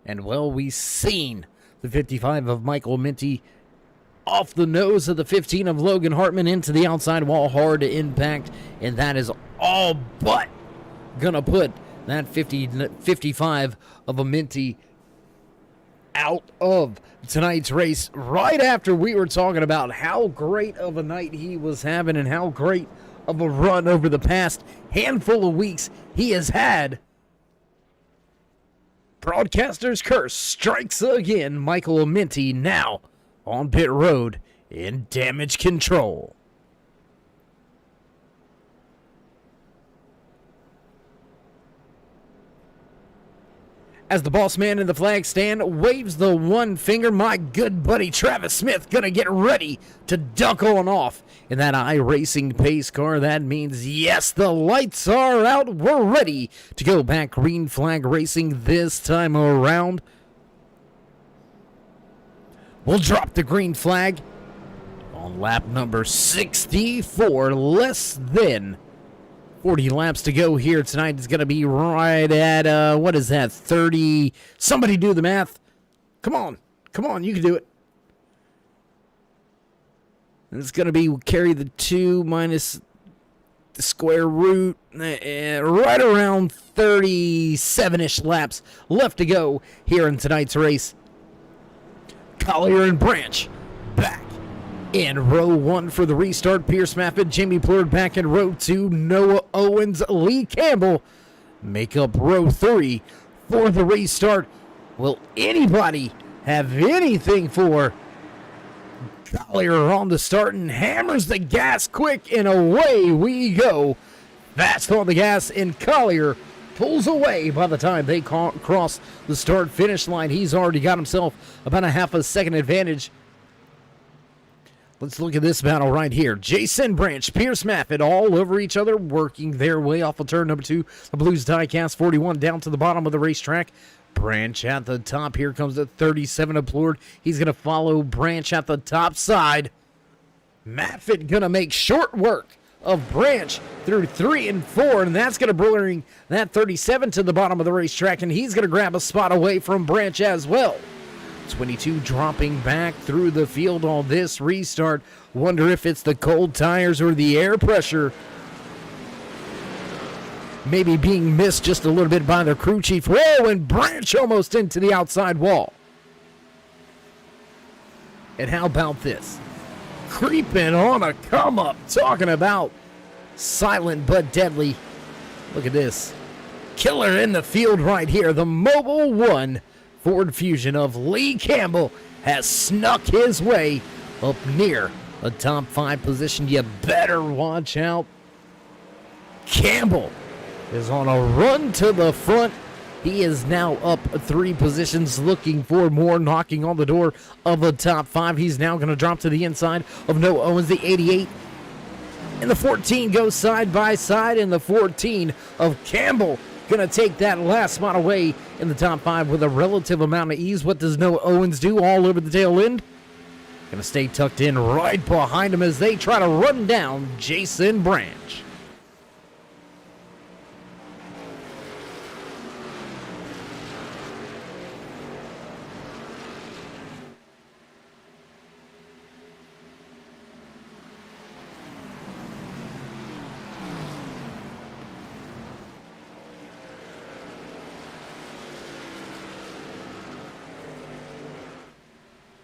And well, we've seen the 55 of Michael Minty off the nose of the 15 of Logan Hartman into the outside wall, hard to impact, and that is all but gonna put that 55 of a Minty out of tonight's race right after we were talking about how great of a night he was having and how great of a run over the past handful of weeks he has had. Broadcaster's curse strikes again. Michael Minty now on pit road in damage control. As the boss man in the flag stand waves the one finger, my good buddy Travis Smith gonna get ready to duck on off in that iRacing pace car. That means, yes, the lights are out. We're ready to go back green flag racing this time around. We'll drop the green flag on lap number 64. Less than 40 laps to go here tonight. It's going to be right at, what is that, 30? Somebody do the math. Come on, you can do it. And it's going to be carry the 2 minus the square root, right around 37-ish laps left to go here in tonight's race. Collier and Branch back in row 1 for the restart. Pierce Maffett, Jamie Plurd back in row 2. Noah Owens, Lee Campbell make up row 3 for the restart. Will anybody have anything for Collier on the start and hammers the gas quick, and away we go. Fast on the gas, and Collier pulls away by the time they cross the start-finish line. He's already got himself about a half a second advantage. Let's look at this battle right here. Jason Branch, Pierce Maffett all over each other, working their way off of turn number 2. The Blues diecast 41 down to the bottom of the racetrack. Branch at the top. Here comes the 37 of Plord. He's going to follow Branch at the top side. Maffett going to make short work of Branch through 3 and 4, and that's going to bring that 37 to the bottom of the racetrack, and he's going to grab a spot away from Branch as well. 22 dropping back through the field on this restart. Wonder if it's the cold tires or the air pressure maybe being missed just a little bit by the crew chief. Whoa, and Branch almost into the outside wall. And how about this? Creeping on a come up, talking about silent but deadly. Look at this. Killer in the field right here. The Mobile 1 Ford Fusion of Lee Campbell has snuck his way up near a top 5 position. You better watch out. Campbell is on a run to the front. He is now up 3 positions, looking for more, knocking on the door of a top 5. He's now going to drop to the inside of Noah Owens, the 88. And the 14 goes side by side, and the 14 of Campbell going to take that last spot away in the top 5 with a relative amount of ease. What does Noah Owens do all over the tail end? Going to stay tucked in right behind him as they try to run down Jason Branch.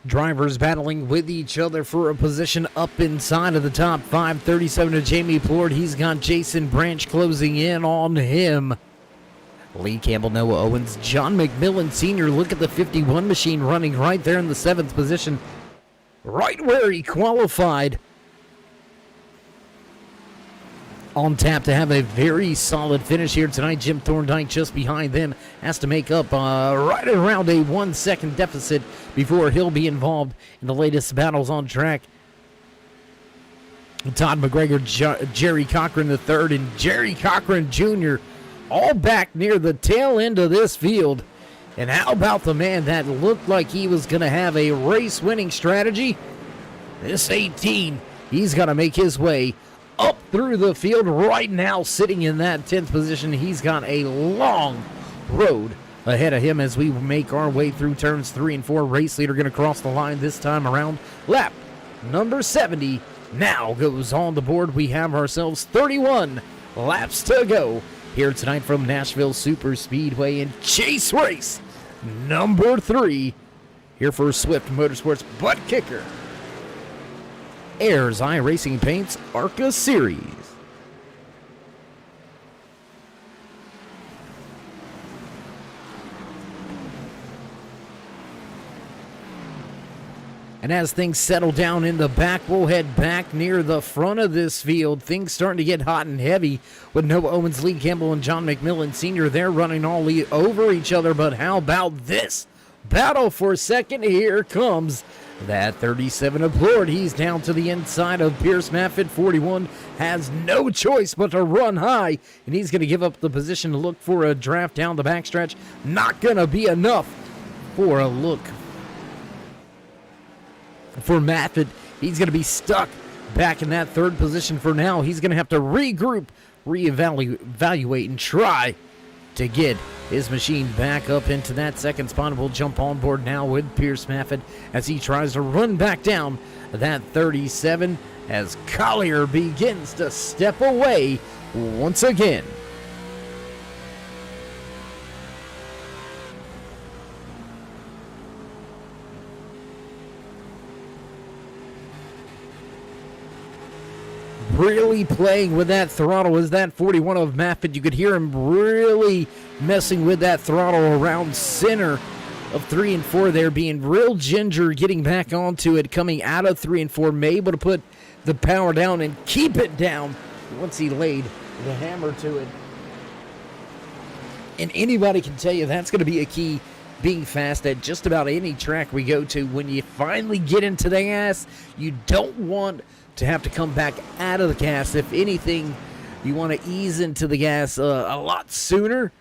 Drivers battling with each other for a position up inside of the top 5. 37 to Jamie Plord. He's got Jason Branch closing in on him. Lee Campbell, Noah Owens, John McMillan Sr. Look at the 51 machine running right there in the 7th position. Right where he qualified. On tap to have a very solid finish here tonight. Jim Thorndike just behind them has to make up right around a 1 second deficit before he'll be involved in the latest battles on track. Todd McGregor, Jerry Cochran III, and Jerry Cochran Jr. all back near the tail end of this field. And how about the man that looked like he was going to have a race-winning strategy? This 18, he's going to make his way up through the field right now, sitting in that 10th position. He's got a long road ahead of him as we make our way through turns 3 and 4. Race leader going to cross the line this time around. Lap number 70 now goes on the board. We have ourselves 31 laps to go here tonight from Nashville Super Speedway in chase race number 3 here for Swift Motorsports Butt Kicker Ayers iRacing Paints ARCA Series. And as things settle down in the back, we'll head back near the front of this field. Things starting to get hot and heavy with Noah Owens, Lee Campbell, and John McMillan Sr. They're running all over each other, but how about this? Battle for second. Here comes that 37 of Plord. He's down to the inside of Pierce Maffitt. 41 has no choice but to run high, and he's going to give up the position to look for a draft down the backstretch. Not going to be enough for a look for Maffitt. He's going to be stuck back in that 3rd position for now. He's going to have to regroup, reevaluate, and try to get his machine back up into that 2nd spot. We'll jump on board now with Pierce Maffitt as he tries to run back down that 37 as Collier begins to step away once again. Really playing with that throttle is that 41 of Maffitt. You could hear him really messing with that throttle around center of 3 and 4 there, being real ginger, getting back onto it, coming out of 3 and 4, able to put the power down and keep it down once he laid the hammer to it. And anybody can tell you that's going to be a key, being fast at just about any track we go to. When you finally get into the gas, you don't want to have to come back out of the gas. If anything, you want to ease into the gas a lot sooner.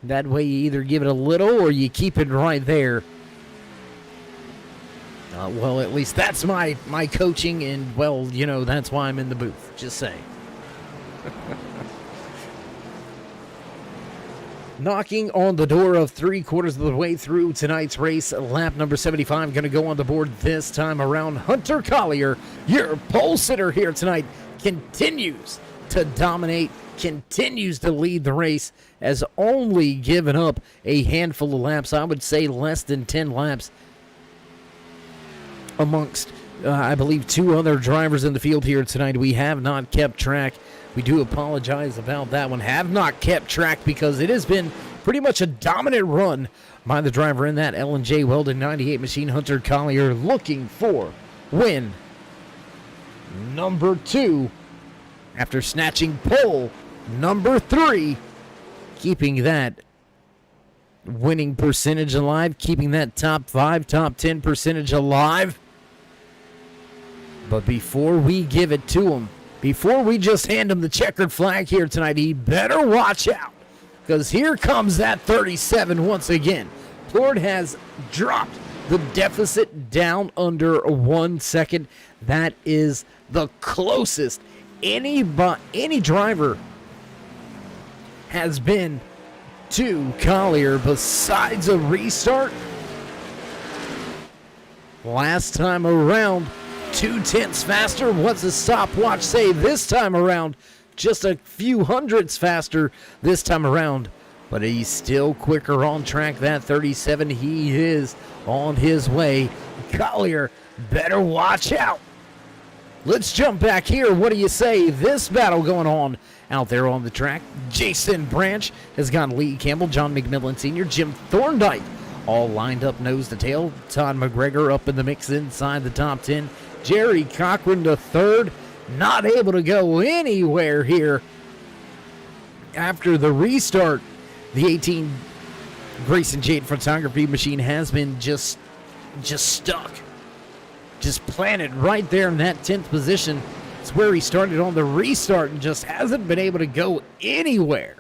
That way you either give it a little or you keep it right there. Well, at least that's my coaching, and, well, you know, that's why I'm in the booth. Just saying. Knocking on the door of 3/4 of the way through tonight's race, lap number 75 going to go on the board this time around. Hunter Collier, your pole sitter here tonight, continues to dominate, continues to lead the race, has only given up a handful of laps. I would say less than 10 laps amongst, I believe, 2 other drivers in the field here tonight. We have not kept track. We do apologize about that one. Have not kept track because it has been pretty much a dominant run by the driver in that L&J Weldon 98 machine, Hunter Collier, looking for win number 2 after snatching pole number 3, keeping that winning percentage alive, keeping that top 5, top 10 percentage alive. But before we give it to him, before we just hand him the checkered flag here tonight, he better watch out, because here comes that 37 once again. Plord has dropped the deficit down under 1 second. That is the closest any driver has been to Collier besides a restart. Last time around, 0.2 faster. What's the stopwatch say this time around? Just a few hundredths faster this time around. But he's still quicker on track. That 37, he is on his way. Collier better watch out. Let's jump back here. What do you say? This battle going on out there on the track. Jason Branch has gone Lee Campbell, John McMillan Sr., Jim Thorndike, all lined up nose to tail. Todd McGregor up in the mix inside the top 10. Jerry Cochran the third, not able to go anywhere here after the restart. The 18 Grayson Jade photography machine has been just stuck. Just planted right there in that 10th position. It's where he started on the restart and just hasn't been able to go anywhere.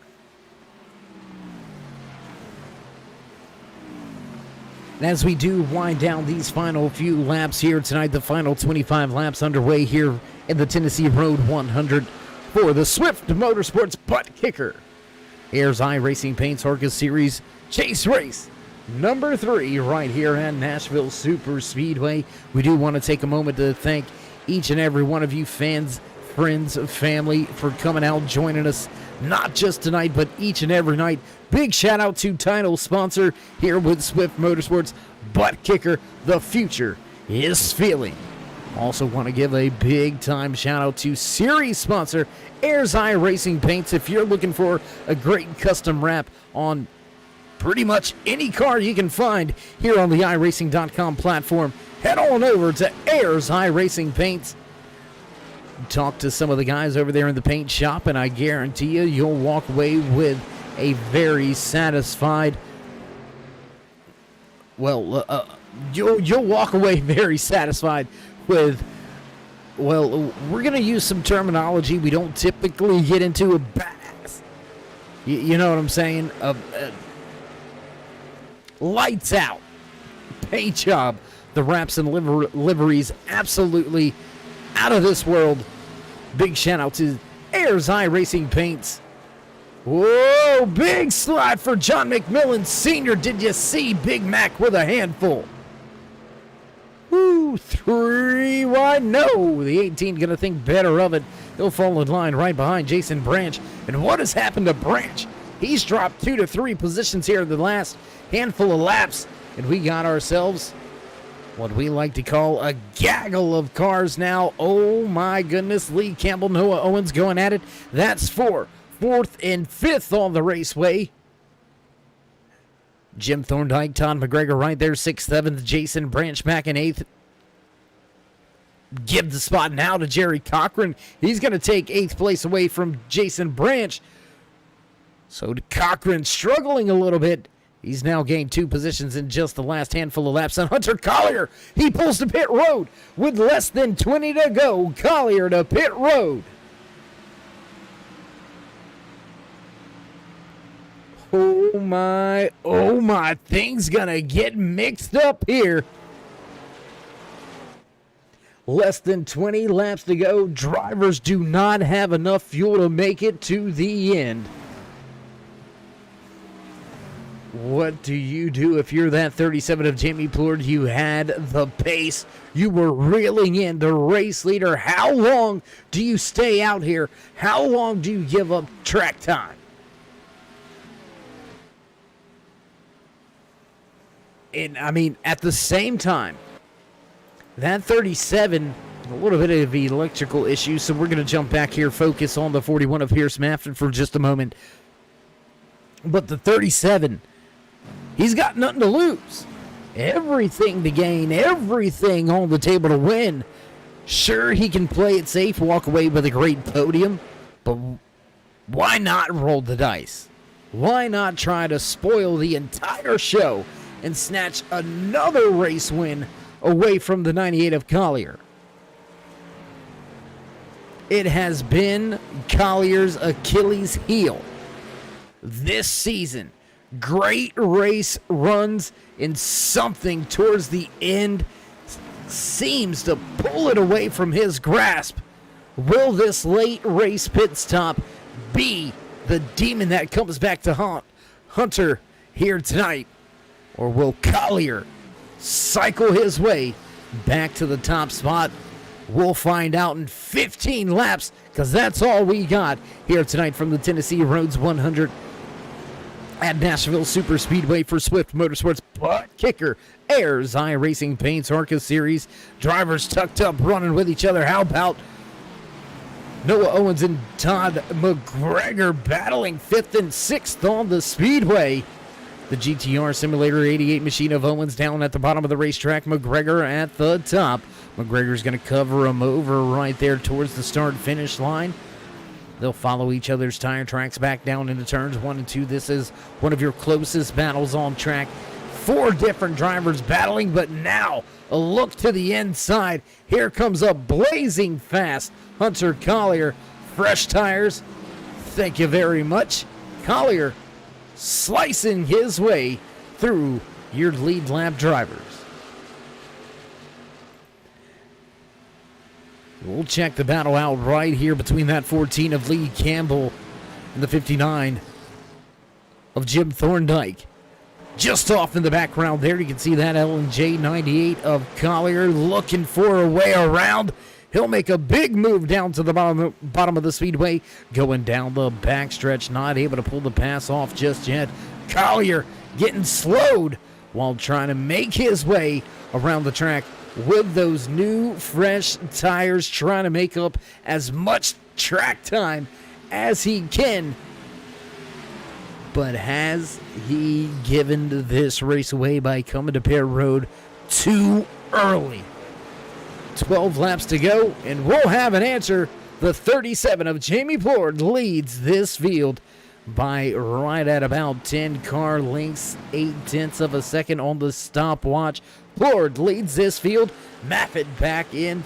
As we do wind down these final few laps here tonight, the final 25 laps underway here in the Tennessee Road 100 for the Swift Motorsports Butt Kicker Ayers iRacing Paints ARCA Series Chase Race number 3 right here at Nashville Super Speedway. We do want to take a moment to thank each and every one of you fans, friends, family for coming out, joining us, not just tonight, but each and every night. Big shout out to title sponsor here with Swift Motorsports, Butt Kicker. The future is feeling. Also want to give a big time shout out to series sponsor Ayers iRacing Paints. If you're looking for a great custom wrap on pretty much any car you can find here on the iRacing.com platform, head on over to Ayers iRacing Paints. Talk to some of the guys over there in the paint shop, and I guarantee you'll walk away with a very satisfied, you'll walk away very satisfied with, we're going to use some terminology we don't typically get into, a badass. You know what I'm saying? Lights out paint job. The wraps and liveries absolutely out of this world. Big shout out to Ayers iRacing Paints. Whoa, big slide for John McMillan Sr. Did you see Big Mac with a handful? Woo, 3 wide. No, the 18 going to think better of it. He'll fall in line right behind Jason Branch. And what has happened to Branch? He's dropped 2 to 3 positions here in the last handful of laps. And we got ourselves what we like to call a gaggle of cars now. Oh my goodness. Lee Campbell, Noah Owens going at it. That's 4th and 5th on the raceway. Jim Thorndike, Todd McGregor right there, 6th, 7th. Jason Branch back in 8th. Give the spot now to Jerry Cochran. He's going to take 8th place away from Jason Branch. So Cochran struggling a little bit. He's now gained 2 positions in just the last handful of laps. And Hunter Collier, he pulls to pit road with less than 20 to go. Collier to pit road. Oh my, things gonna get mixed up here. Less than 20 laps to go. Drivers do not have enough fuel to make it to the end. What do you do if you're that 37 of Jamie Plord? You had the pace. You were reeling in the race leader. How long do you stay out here? How long do you give up track time? And I mean, at the same time, that 37, a little bit of electrical issues, so we're going to jump back here, focus on the 41 of Pierce Maffin for just a moment. But the 37, he's got nothing to lose. Everything to gain, everything on the table to win. Sure, he can play it safe, walk away with a great podium, but why not roll the dice? Why not try to spoil the entire show and snatch another race win away from the 98 of Collier? It has been Collier's Achilles heel this season. Great race runs, and something towards the end seems to pull it away from his grasp. Will this late race pit stop be the demon that comes back to haunt Hunter here tonight? Or will Collier cycle his way back to the top spot? We'll find out in 15 laps, because that's all we got here tonight from the Tennessee Roads 100 at Nashville Super Speedway for Swift Motorsports Butt Kicker Ayers iRacing Paints ARCA Series. Drivers tucked up, running with each other. How about Noah Owens and Todd McGregor battling 5th and 6th on the speedway? The GTR Simulator 88 machine of Owens down at the bottom of the racetrack. McGregor at the top. McGregor's going to cover him over right there towards the start-finish line. They'll follow each other's tire tracks back down into turns 1 and 2. This is one of your closest battles on track. 4 different drivers battling, but now a look to the inside. Here comes a blazing fast Hunter Collier. Fresh tires. Thank you very much. Collier slicing his way through your lead lap drivers. We'll check the battle out right here between that 14 of Lee Campbell and the 59 of Jim Thorndike. Just off in the background there, you can see that L&J 98 of Collier looking for a way around. He'll make a big move down to the bottom of the speedway, going down the backstretch, not able to pull the pass off just yet. Collier getting slowed while trying to make his way around the track with those new, fresh tires, trying to make up as much track time as he can. But has he given this race away by coming to pit road too early? 12 laps to go, and we'll have an answer. The 37 of Jamie Plord leads this field by right at about 10 car lengths, 0.8 of a second on the stopwatch. Plord leads this field. Maffitt back in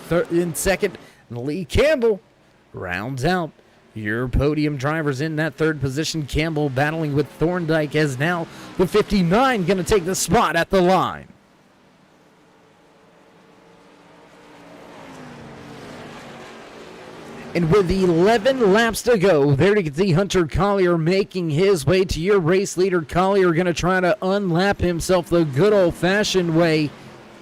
second. Lee Campbell rounds out your podium drivers in that third position. Campbell battling with Thorndike as now the 59 going to take the spot at the line. And with 11 laps to go, there you can see Hunter Collier making his way to your race leader. Collier going to try to unlap himself the good old-fashioned way.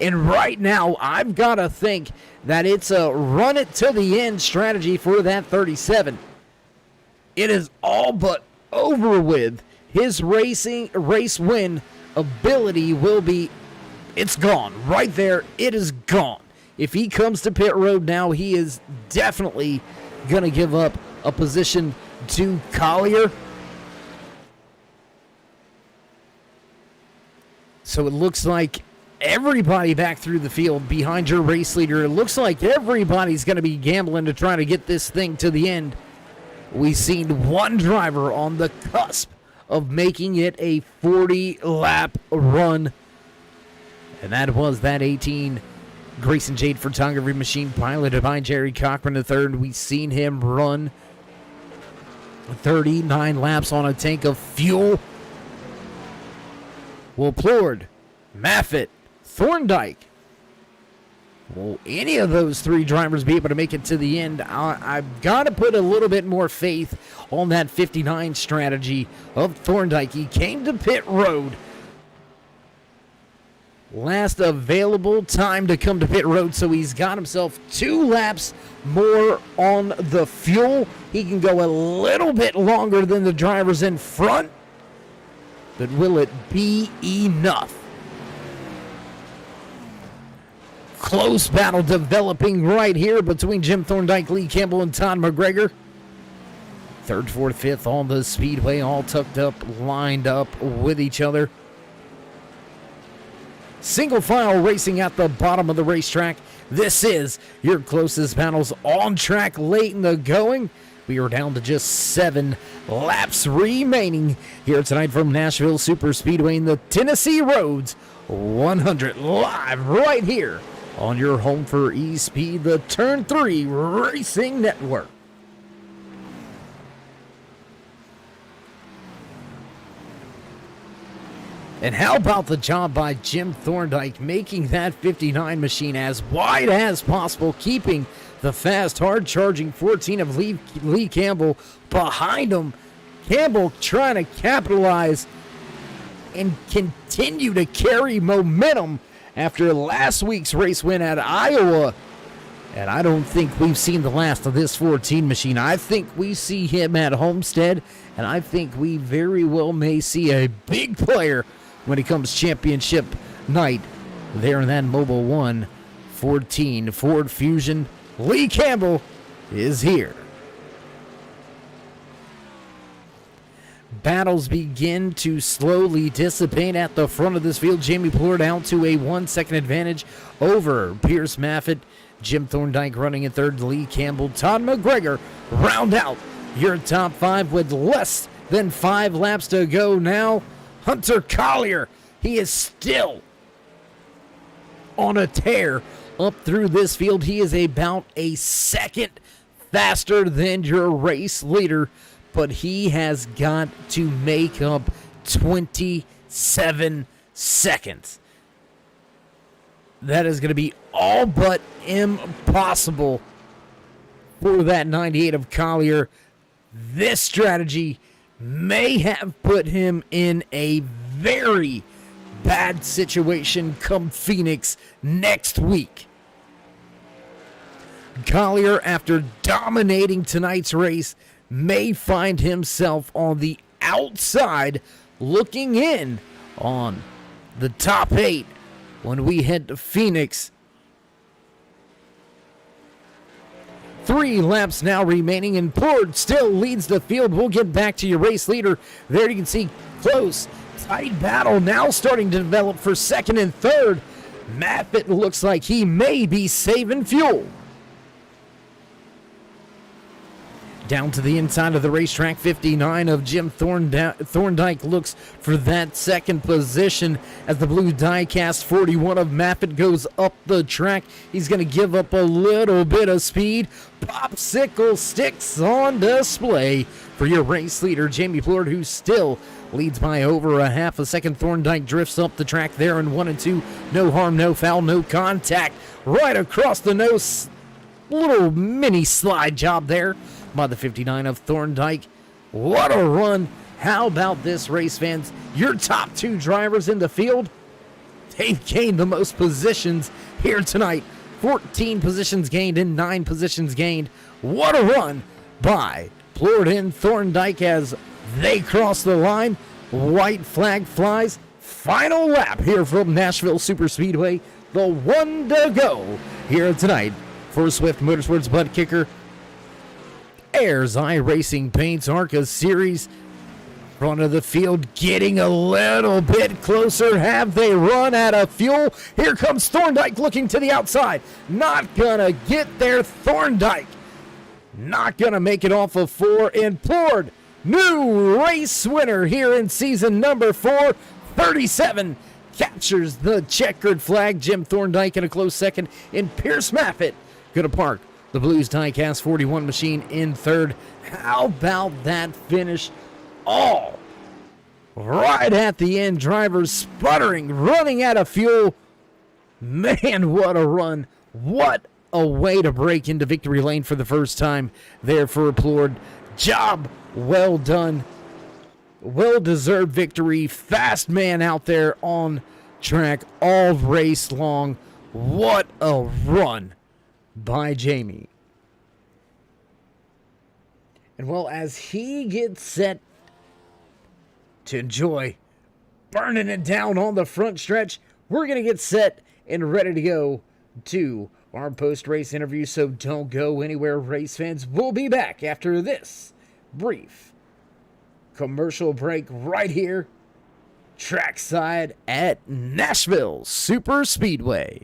And right now, I've got to think that it's a run-it-to-the-end strategy for that 37. It is all but over with. His race win ability will be, it's gone. Right there, it is gone. If he comes to pit road now, he is definitely going to give up a position to Collier. So it looks like everybody back through the field behind your race leader. It looks like everybody's going to be gambling to try to get this thing to the end. We've seen one driver on the cusp of making it a 40-lap run, and that was that 18 Grayson Jade photography machine piloted by Jerry Cochran III. We've seen him run 39 laps on a tank of fuel. Will Plord, Maffitt, Thorndike, will any of those three drivers be able to make it to the end? I've got to put a little bit more faith on that 59 strategy of Thorndike. He came to pit road. Last available time to come to pit road, so he's got himself 2 laps more on the fuel. He can go a little bit longer than the drivers in front, but will it be enough? Close battle developing right here between Jim Thorndike, Lee Campbell, and Todd McGregor. 3rd, 4th, 5th on the speedway, all tucked up, lined up with each other. Single file racing at the bottom of the racetrack. This is your closest battles on track late in the going. We are down to just 7 laps remaining here tonight from Nashville Superspeedway in the Tennessee Roads 100 live right here on your home for eSpeed, the Turn 3 Racing Network. And how about the job by Jim Thorndike making that 59 machine as wide as possible, keeping the fast, hard-charging 14 of Lee Campbell behind him. Campbell trying to capitalize and continue to carry momentum after last week's race win at Iowa. And I don't think we've seen the last of this 14 machine. I think we see him at Homestead, and I think we very well may see a big player when it comes championship night there in that Mobile 114 Ford Fusion. Lee Campbell is here. Battles begin to slowly dissipate at the front of this field. Jamie Plord out to a 1-second advantage over Pierce Maffitt. Jim Thorndike running in third. Lee Campbell, Todd McGregor round out your top 5 with less than 5 laps to go now. Hunter Collier, he is still on a tear up through this field. He is about a second faster than your race leader, but he has got to make up 27 seconds. That is going to be all but impossible for that 98 of Collier. This strategy may have put him in a very bad situation come Phoenix next week. Collier, after dominating tonight's race, may find himself on the outside looking in on the top 8 when we head to Phoenix. 3 laps now remaining, and Plord still leads the field. We'll get back to your race leader. There you can see close, tight battle now starting to develop for second and third. Maffitt looks like he may be saving fuel. Down to the inside of the racetrack, 59 of Jim Thorndike looks for that second position as the blue diecast 41 of Maffitt goes up the track. He's going to give up a little bit of speed. Popsicle sticks on display for your race leader, Jamie Plord, who still leads by over a half a second. Thorndike drifts up the track there in 1 and 2. No harm, no foul, no contact. Right across the nose. Little mini slide job there by the 59 of Thorndike. What a run. How about this, race fans? Your top 2 drivers in the field, they've gained the most positions here tonight. 14 positions gained and 9 positions gained. What a run by Plord and Thorndike as they cross the line. White flag flies. Final lap here from Nashville Superspeedway. The 1 to go here tonight for Swift Motorsports Butt Kicker. Ayers iRacing Paints ARCA Series. Front of the field getting a little bit closer. Have they run out of fuel? Here comes Thorndike looking to the outside. Not gonna get there. Thorndike not gonna make it off of 4. And Plord, new race winner here in season number 4. 37 captures the checkered flag. Jim Thorndike in a close second. And Pierce Maffitt gonna park the Blues diecast 41 machine in third. How about that finish? All right at the end. Drivers sputtering, running out of fuel. Man, what a run. What a way to break into victory lane for the first time there for Plord. Job well done. Well-deserved victory. Fast man out there on track all race long. What a run by Jamie. And well, as he gets set to enjoy burning it down on the front stretch, we're going to get set and ready to go to our post-race interview, so don't go anywhere, race fans. We'll be back after this brief commercial break right here trackside at Nashville Super Speedway.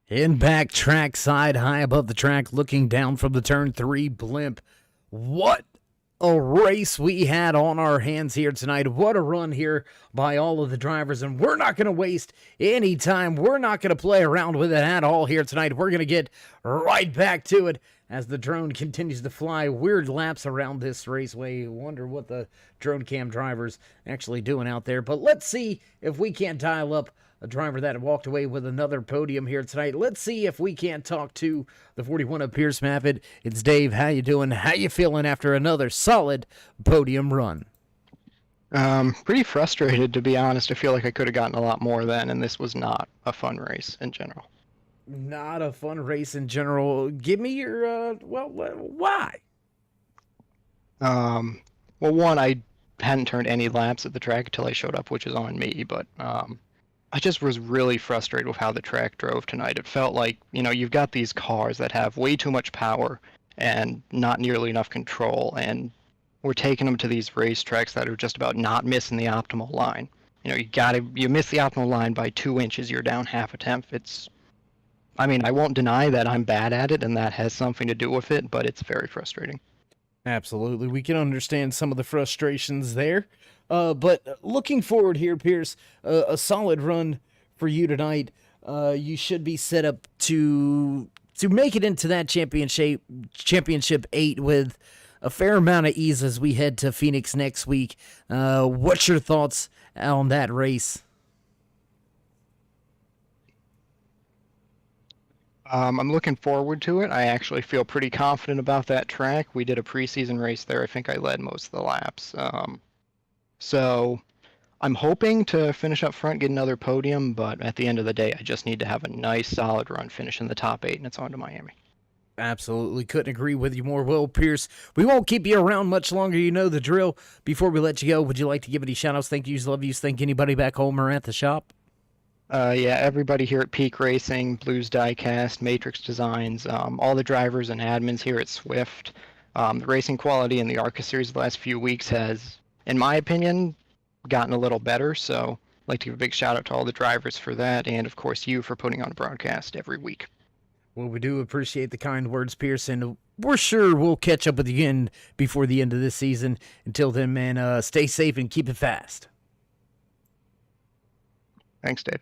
In back trackside, high above the track, looking down from the turn 3 blimp. What a race we had on our hands here tonight. What a run here by all of the drivers. And we're not going to waste any time. We're not going to play around with it at all here tonight. We're going to get right back to it as the drone continues to fly weird laps around this raceway. Wonder what the drone cam driver's actually doing out there. But let's see if we can't dial up a driver that walked away with another podium here tonight. Let's see if we can't talk to the 41 of Pierce Maffitt. It's Dave. How you doing? How you feeling after another solid podium run? Pretty frustrated, to be honest. I feel like I could have gotten a lot more then, and this was not a fun race in general. Not a fun race in general. Give me your, why? Well, one, I hadn't turned any laps at the track until I showed up, which is on me, but I just was really frustrated with how the track drove tonight. It felt like, you've got these cars that have way too much power and not nearly enough control, and we're taking them to these racetracks that are just about not missing the optimal line. You miss the optimal line by 2 inches, you're down half a tenth. I won't deny that I'm bad at it and that has something to do with it, but it's very frustrating. Absolutely. We can understand some of the frustrations there. But looking forward here, Pierce, a solid run for you tonight. You should be set up to make it into that championship 8 with a fair amount of ease as we head to Phoenix next week. What's your thoughts on that race? I'm looking forward to it. I actually feel pretty confident about that track. We did a preseason race there. I think I led most of the laps. So I'm hoping to finish up front, get another podium, but at the end of the day, I just need to have a nice, solid run, finish in the top 8, and it's on to Miami. Absolutely. Couldn't agree with you more, Will Pierce. We won't keep you around much longer. You know the drill. Before we let you go, would you like to give any shout-outs, thank yous, love yous, thank anybody back home or at the shop? Yeah, everybody here at Peak Racing, Blues Diecast, Matrix Designs, all the drivers and admins here at Swift. The racing quality in the ARCA series the last few weeks has, in my opinion, gotten a little better. So I'd like to give a big shout out to all the drivers for that, and of course you for putting on a broadcast every week. Well, we do appreciate the kind words, Pierce, and we're sure we'll catch up with you again before the end of this season. Until then, man, stay safe and keep it fast. Thanks, Dave.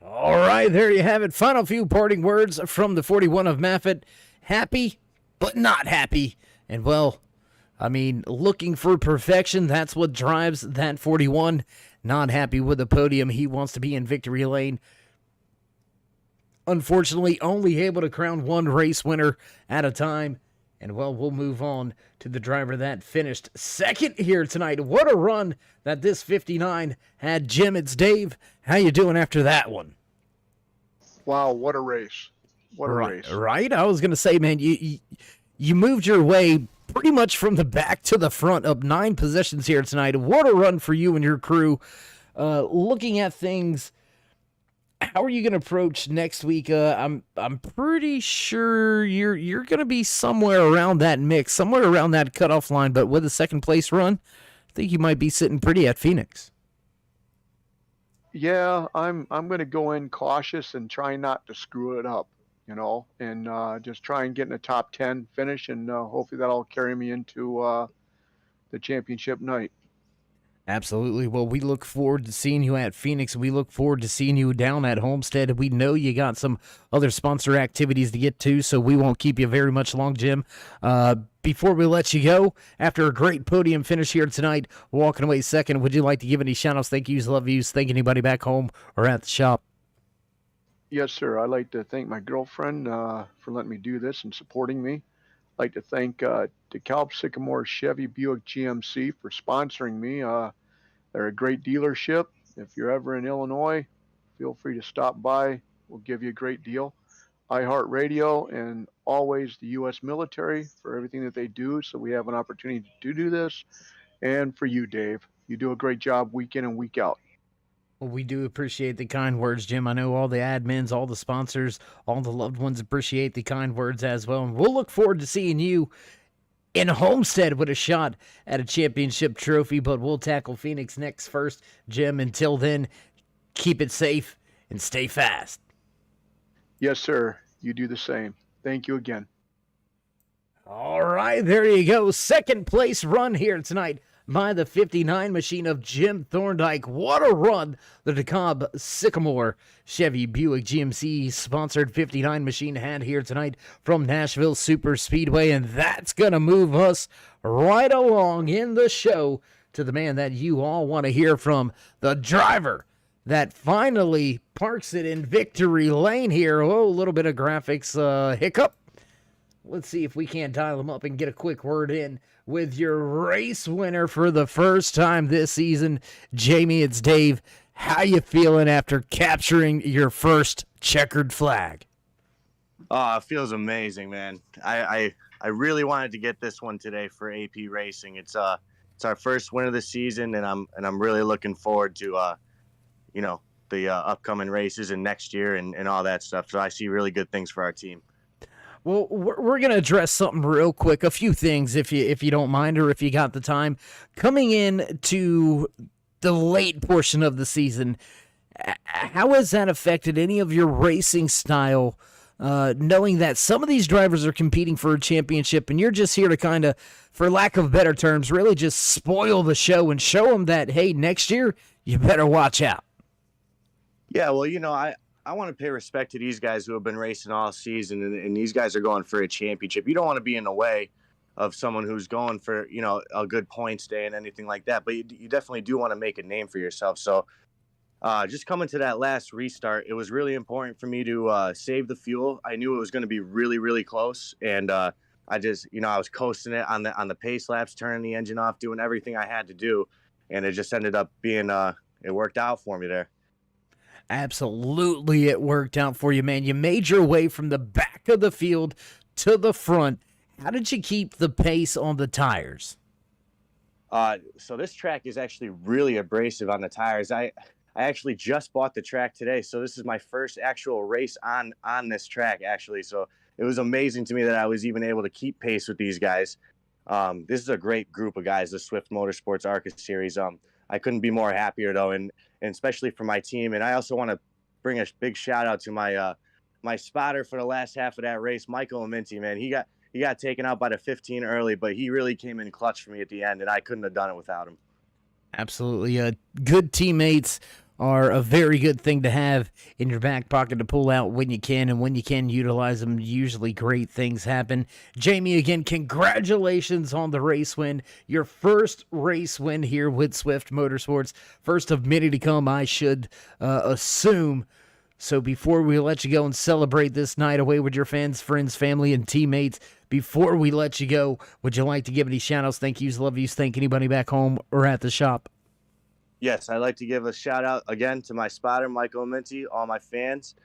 All right, there you have it. Final few parting words from the 41 of Maffett. Happy, but not happy. And, well, I mean, looking for perfection, that's what drives that 41. Not happy with the podium. He wants to be in victory lane. Unfortunately, only able to crown one race winner at a time. And, well, we'll move on to the driver that finished second here tonight. What a run that this 59 had. Jim, it's Dave. How you doing after that one? Wow, what a race. What a race. Right? I was going to say, man, you moved your way pretty much from the back to the front, up 9 positions here tonight. What a run for you and your crew. Looking at things, how are you going to approach next week? I'm pretty sure you're going to be somewhere around that mix, somewhere around that cutoff line, but with a second place run, I think you might be sitting pretty at Phoenix. Yeah, I'm going to go in cautious and try not to screw it up, and just try and get in the top 10 finish, and hopefully that'll carry me into the championship night. Absolutely. Well, we look forward to seeing you at Phoenix. We look forward to seeing you down at Homestead. We know you got some other sponsor activities to get to, so we won't keep you very much long, Jim. Before we let you go, after a great podium finish here tonight, walking away second, would you like to give any shout-outs, thank yous, love yous, thank anybody back home or at the shop? Yes, sir. I'd like to thank my girlfriend for letting me do this and supporting me. I'd like to thank DeKalb Sycamore Chevy Buick GMC for sponsoring me. They're a great dealership. If you're ever in Illinois, feel free to stop by. We'll give you a great deal. iHeartRadio and always the U.S. military for everything that they do, so we have an opportunity to do this. And for you, Dave, you do a great job week in and week out. Well, we do appreciate the kind words, Jim. I know all the admins, all the sponsors, all the loved ones appreciate the kind words as well. And we'll look forward to seeing you in Homestead with a shot at a championship trophy, but we'll tackle Phoenix next first, Jim. Until then, keep it safe and stay fast. Yes, sir. You do the same. Thank you again. All right, there you go. Second place run here tonight by the 59 machine of Jim Thorndike. What a run the DeKalb Sycamore Chevy Buick GMC sponsored 59 machine had here tonight from Nashville Super Speedway. And that's going to move us right along in the show to the man that you all want to hear from, the driver that finally parks it in victory lane here. Oh, a little bit of graphics hiccup. Let's see if we can't dial him up and get a quick word in with your race winner for the first time this season. Jamie, it's Dave. How you feeling after capturing your first checkered flag? Oh, it feels amazing, man. I really wanted to get this one today for AP Racing. It's our first win of the season, and I'm really looking forward to the upcoming races and next year and all that stuff. So I see really good things for our team. Well, we're going to address something real quick, a few things if you don't mind or if you got the time. Coming in to the late portion of the season, how has that affected any of your racing style, knowing that some of these drivers are competing for a championship and you're just here to kind of, for lack of better terms, really just spoil the show and show them that, hey, next year, you better watch out? Yeah, well, I want to pay respect to these guys who have been racing all season, and these guys are going for a championship. You don't want to be in the way of someone who's going for, a good points day and anything like that, but you definitely do want to make a name for yourself. So just coming to that last restart, it was really important for me to save the fuel. I knew it was going to be really, really close, and I just, I was coasting it on the pace laps, turning the engine off, doing everything I had to do, and it just ended up being, it worked out for me there. Absolutely, it worked out for you, man. You made your way from the back of the field to the front. How did you keep the pace on the tires? So this track is actually really abrasive on the tires. I actually just bought the track today, so this is my first actual race on this track, actually. So it was amazing to me that I was even able to keep pace with these guys. This is a great group of guys, the Swift Motorsports ARCA series. I couldn't be more happier, though, and especially for my team. And I also want to bring a big shout out to my spotter for the last half of that race, Michael Minty, man. He got taken out by the 15 early, but he really came in clutch for me at the end, and I couldn't have done it without him. Absolutely. Good teammates are a very good thing to have in your back pocket to pull out when you can, and when you can utilize them, usually great things happen. Jamie, again, congratulations on the race win. Your first race win here with Swift Motorsports. First of many to come, I should assume. So before we let you go and celebrate this night away with your fans, friends, family, and teammates, before we let you go, would you like to give any shout-outs, thank yous, love yous, thank anybody back home or at the shop? Yes, I'd like to give a shout-out again to my spotter, Michael Minty, all my fans,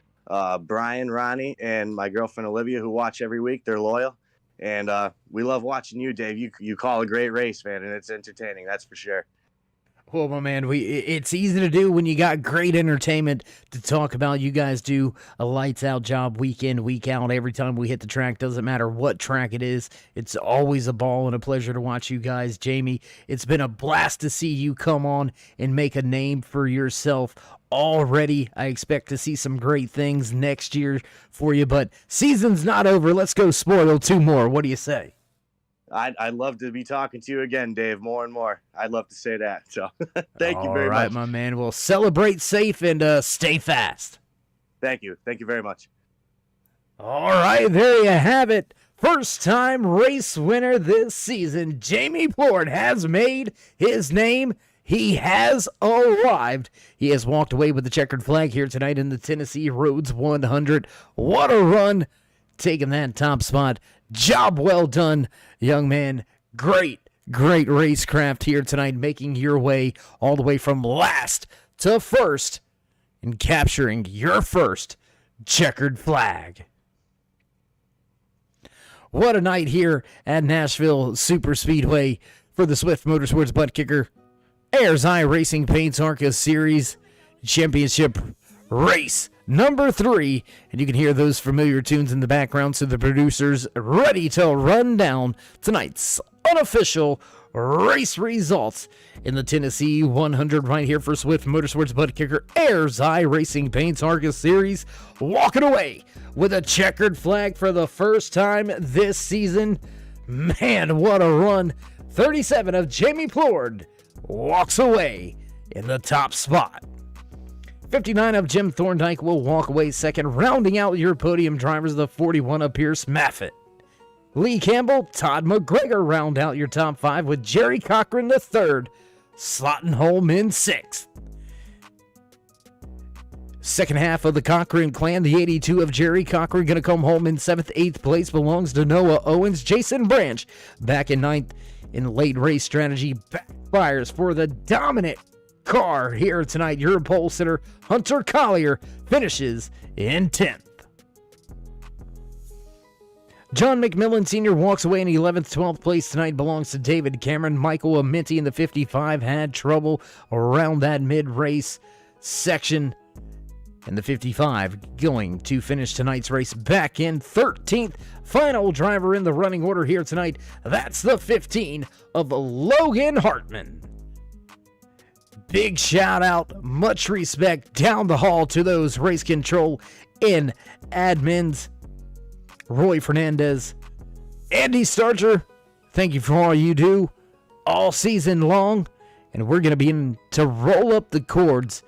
Brian, Ronnie, and my girlfriend, Olivia, who watch every week. They're loyal. And we love watching you, Dave. You call a great race, man, and it's entertaining, that's for sure. Well, my man, it's easy to do when you got great entertainment to talk about. You guys do a lights-out job week in, week out. Every time we hit the track, doesn't matter what track it is. It's always a ball and a pleasure to watch you guys. Jamie, it's been a blast to see you come on and make a name for yourself already. I expect to see some great things next year for you, but season's not over. Let's go spoil 2 more. What do you say? I'd love to be talking to you again, Dave, more and more. I'd love to say that. So thank you very much. All right, my man. Well, celebrate safe and stay fast. Thank you. Thank you very much. All right, there you have it. First time race winner this season. Jamie Plord has made his name. He has arrived. He has walked away with the checkered flag here tonight in the Tennessee Roads 100. What a run. Taking that top spot. Job well done, young man. Great racecraft here tonight, making your way all the way from last to first and capturing your first checkered flag. What a night here at Nashville Super Speedway for the Swift Motorsports Butt Kicker Ayers iRacing Paints ARCA Series Championship Race number 3, and you can hear those familiar tunes in the background, so the producers ready to run down tonight's unofficial race results in the Tennessee 100 right here for Swift Motorsports Butt Kicker Ayers iRacing Paints ARCA Series, walking away with a checkered flag for the first time this season. Man, what a run. 37 of Jamie Plord walks away in the top spot. 59 of Jim Thorndike will walk away second, rounding out your podium drivers, the 41 of Pierce Maffitt. Lee Campbell, Todd McGregor round out your top 5 with Jerry Cochran the third, slotting home in 6th. Second half of the Cochran clan, the 82 of Jerry Cochran going to come home in 7th. 8th place belongs to Noah Owens. Jason Branch back in 9th in late race strategy. Backfires for the dominant car here tonight. Your pole sitter, Hunter Collier, finishes in 10th. John McMillan Sr. walks away in 11th. 12th place tonight belongs to David Cameron. Michael Aminti in the 55 had trouble around that mid-race section. And the 55 going to finish tonight's race back in 13th. Final driver in the running order here tonight. That's the 15 of Logan Hartman. Big shout out, much respect down the hall to those race control and admins. Roy Fernandez, Andy Starcher, thank you for all you do all season long. And we're going to begin to roll up the cords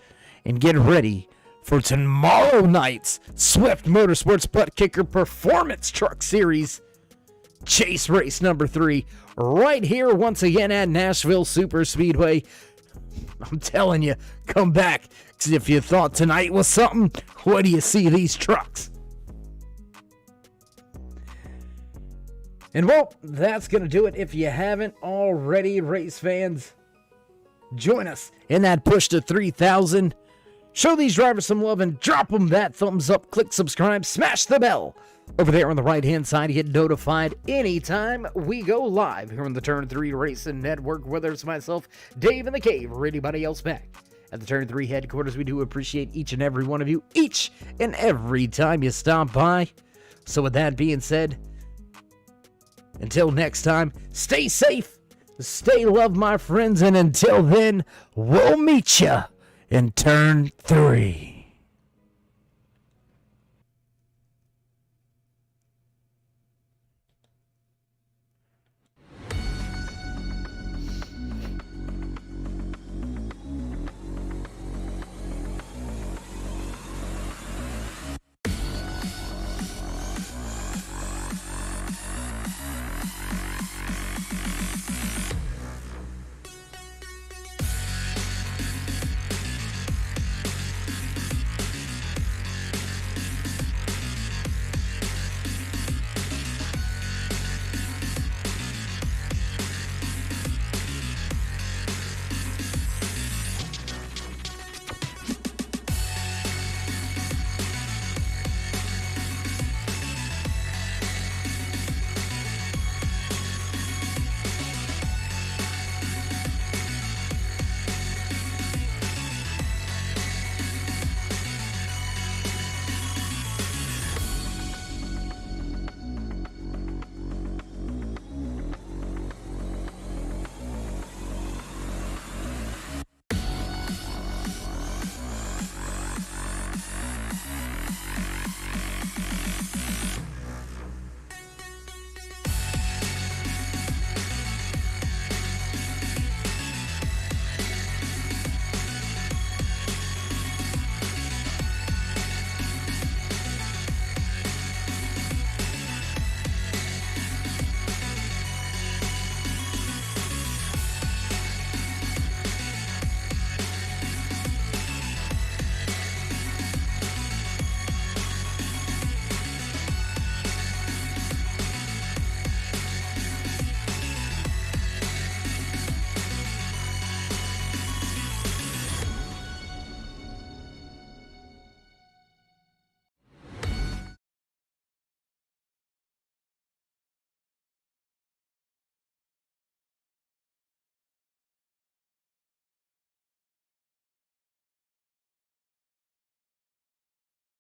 and get ready for tomorrow night's Swift Motorsports Butt Kicker Performance Truck Series Chase Race number 3 right here once again at Nashville Super Speedway. I'm telling you, come back, because if you thought tonight was something, what do you see these trucks? And well, that's going to do it. If you haven't already, race fans, join us in that push to 3,000. Show these drivers some love and drop them that thumbs up, click subscribe, smash the bell. Over there on the right-hand side, you get notified anytime we go live here on the Turn 3 Racing Network, whether it's myself, Dave in the Cave, or anybody else back at the Turn 3 headquarters. We do appreciate each and every one of you, each and every time you stop by. So with that being said, until next time, stay safe, stay loved, my friends, and until then, we'll meet ya in Turn 3.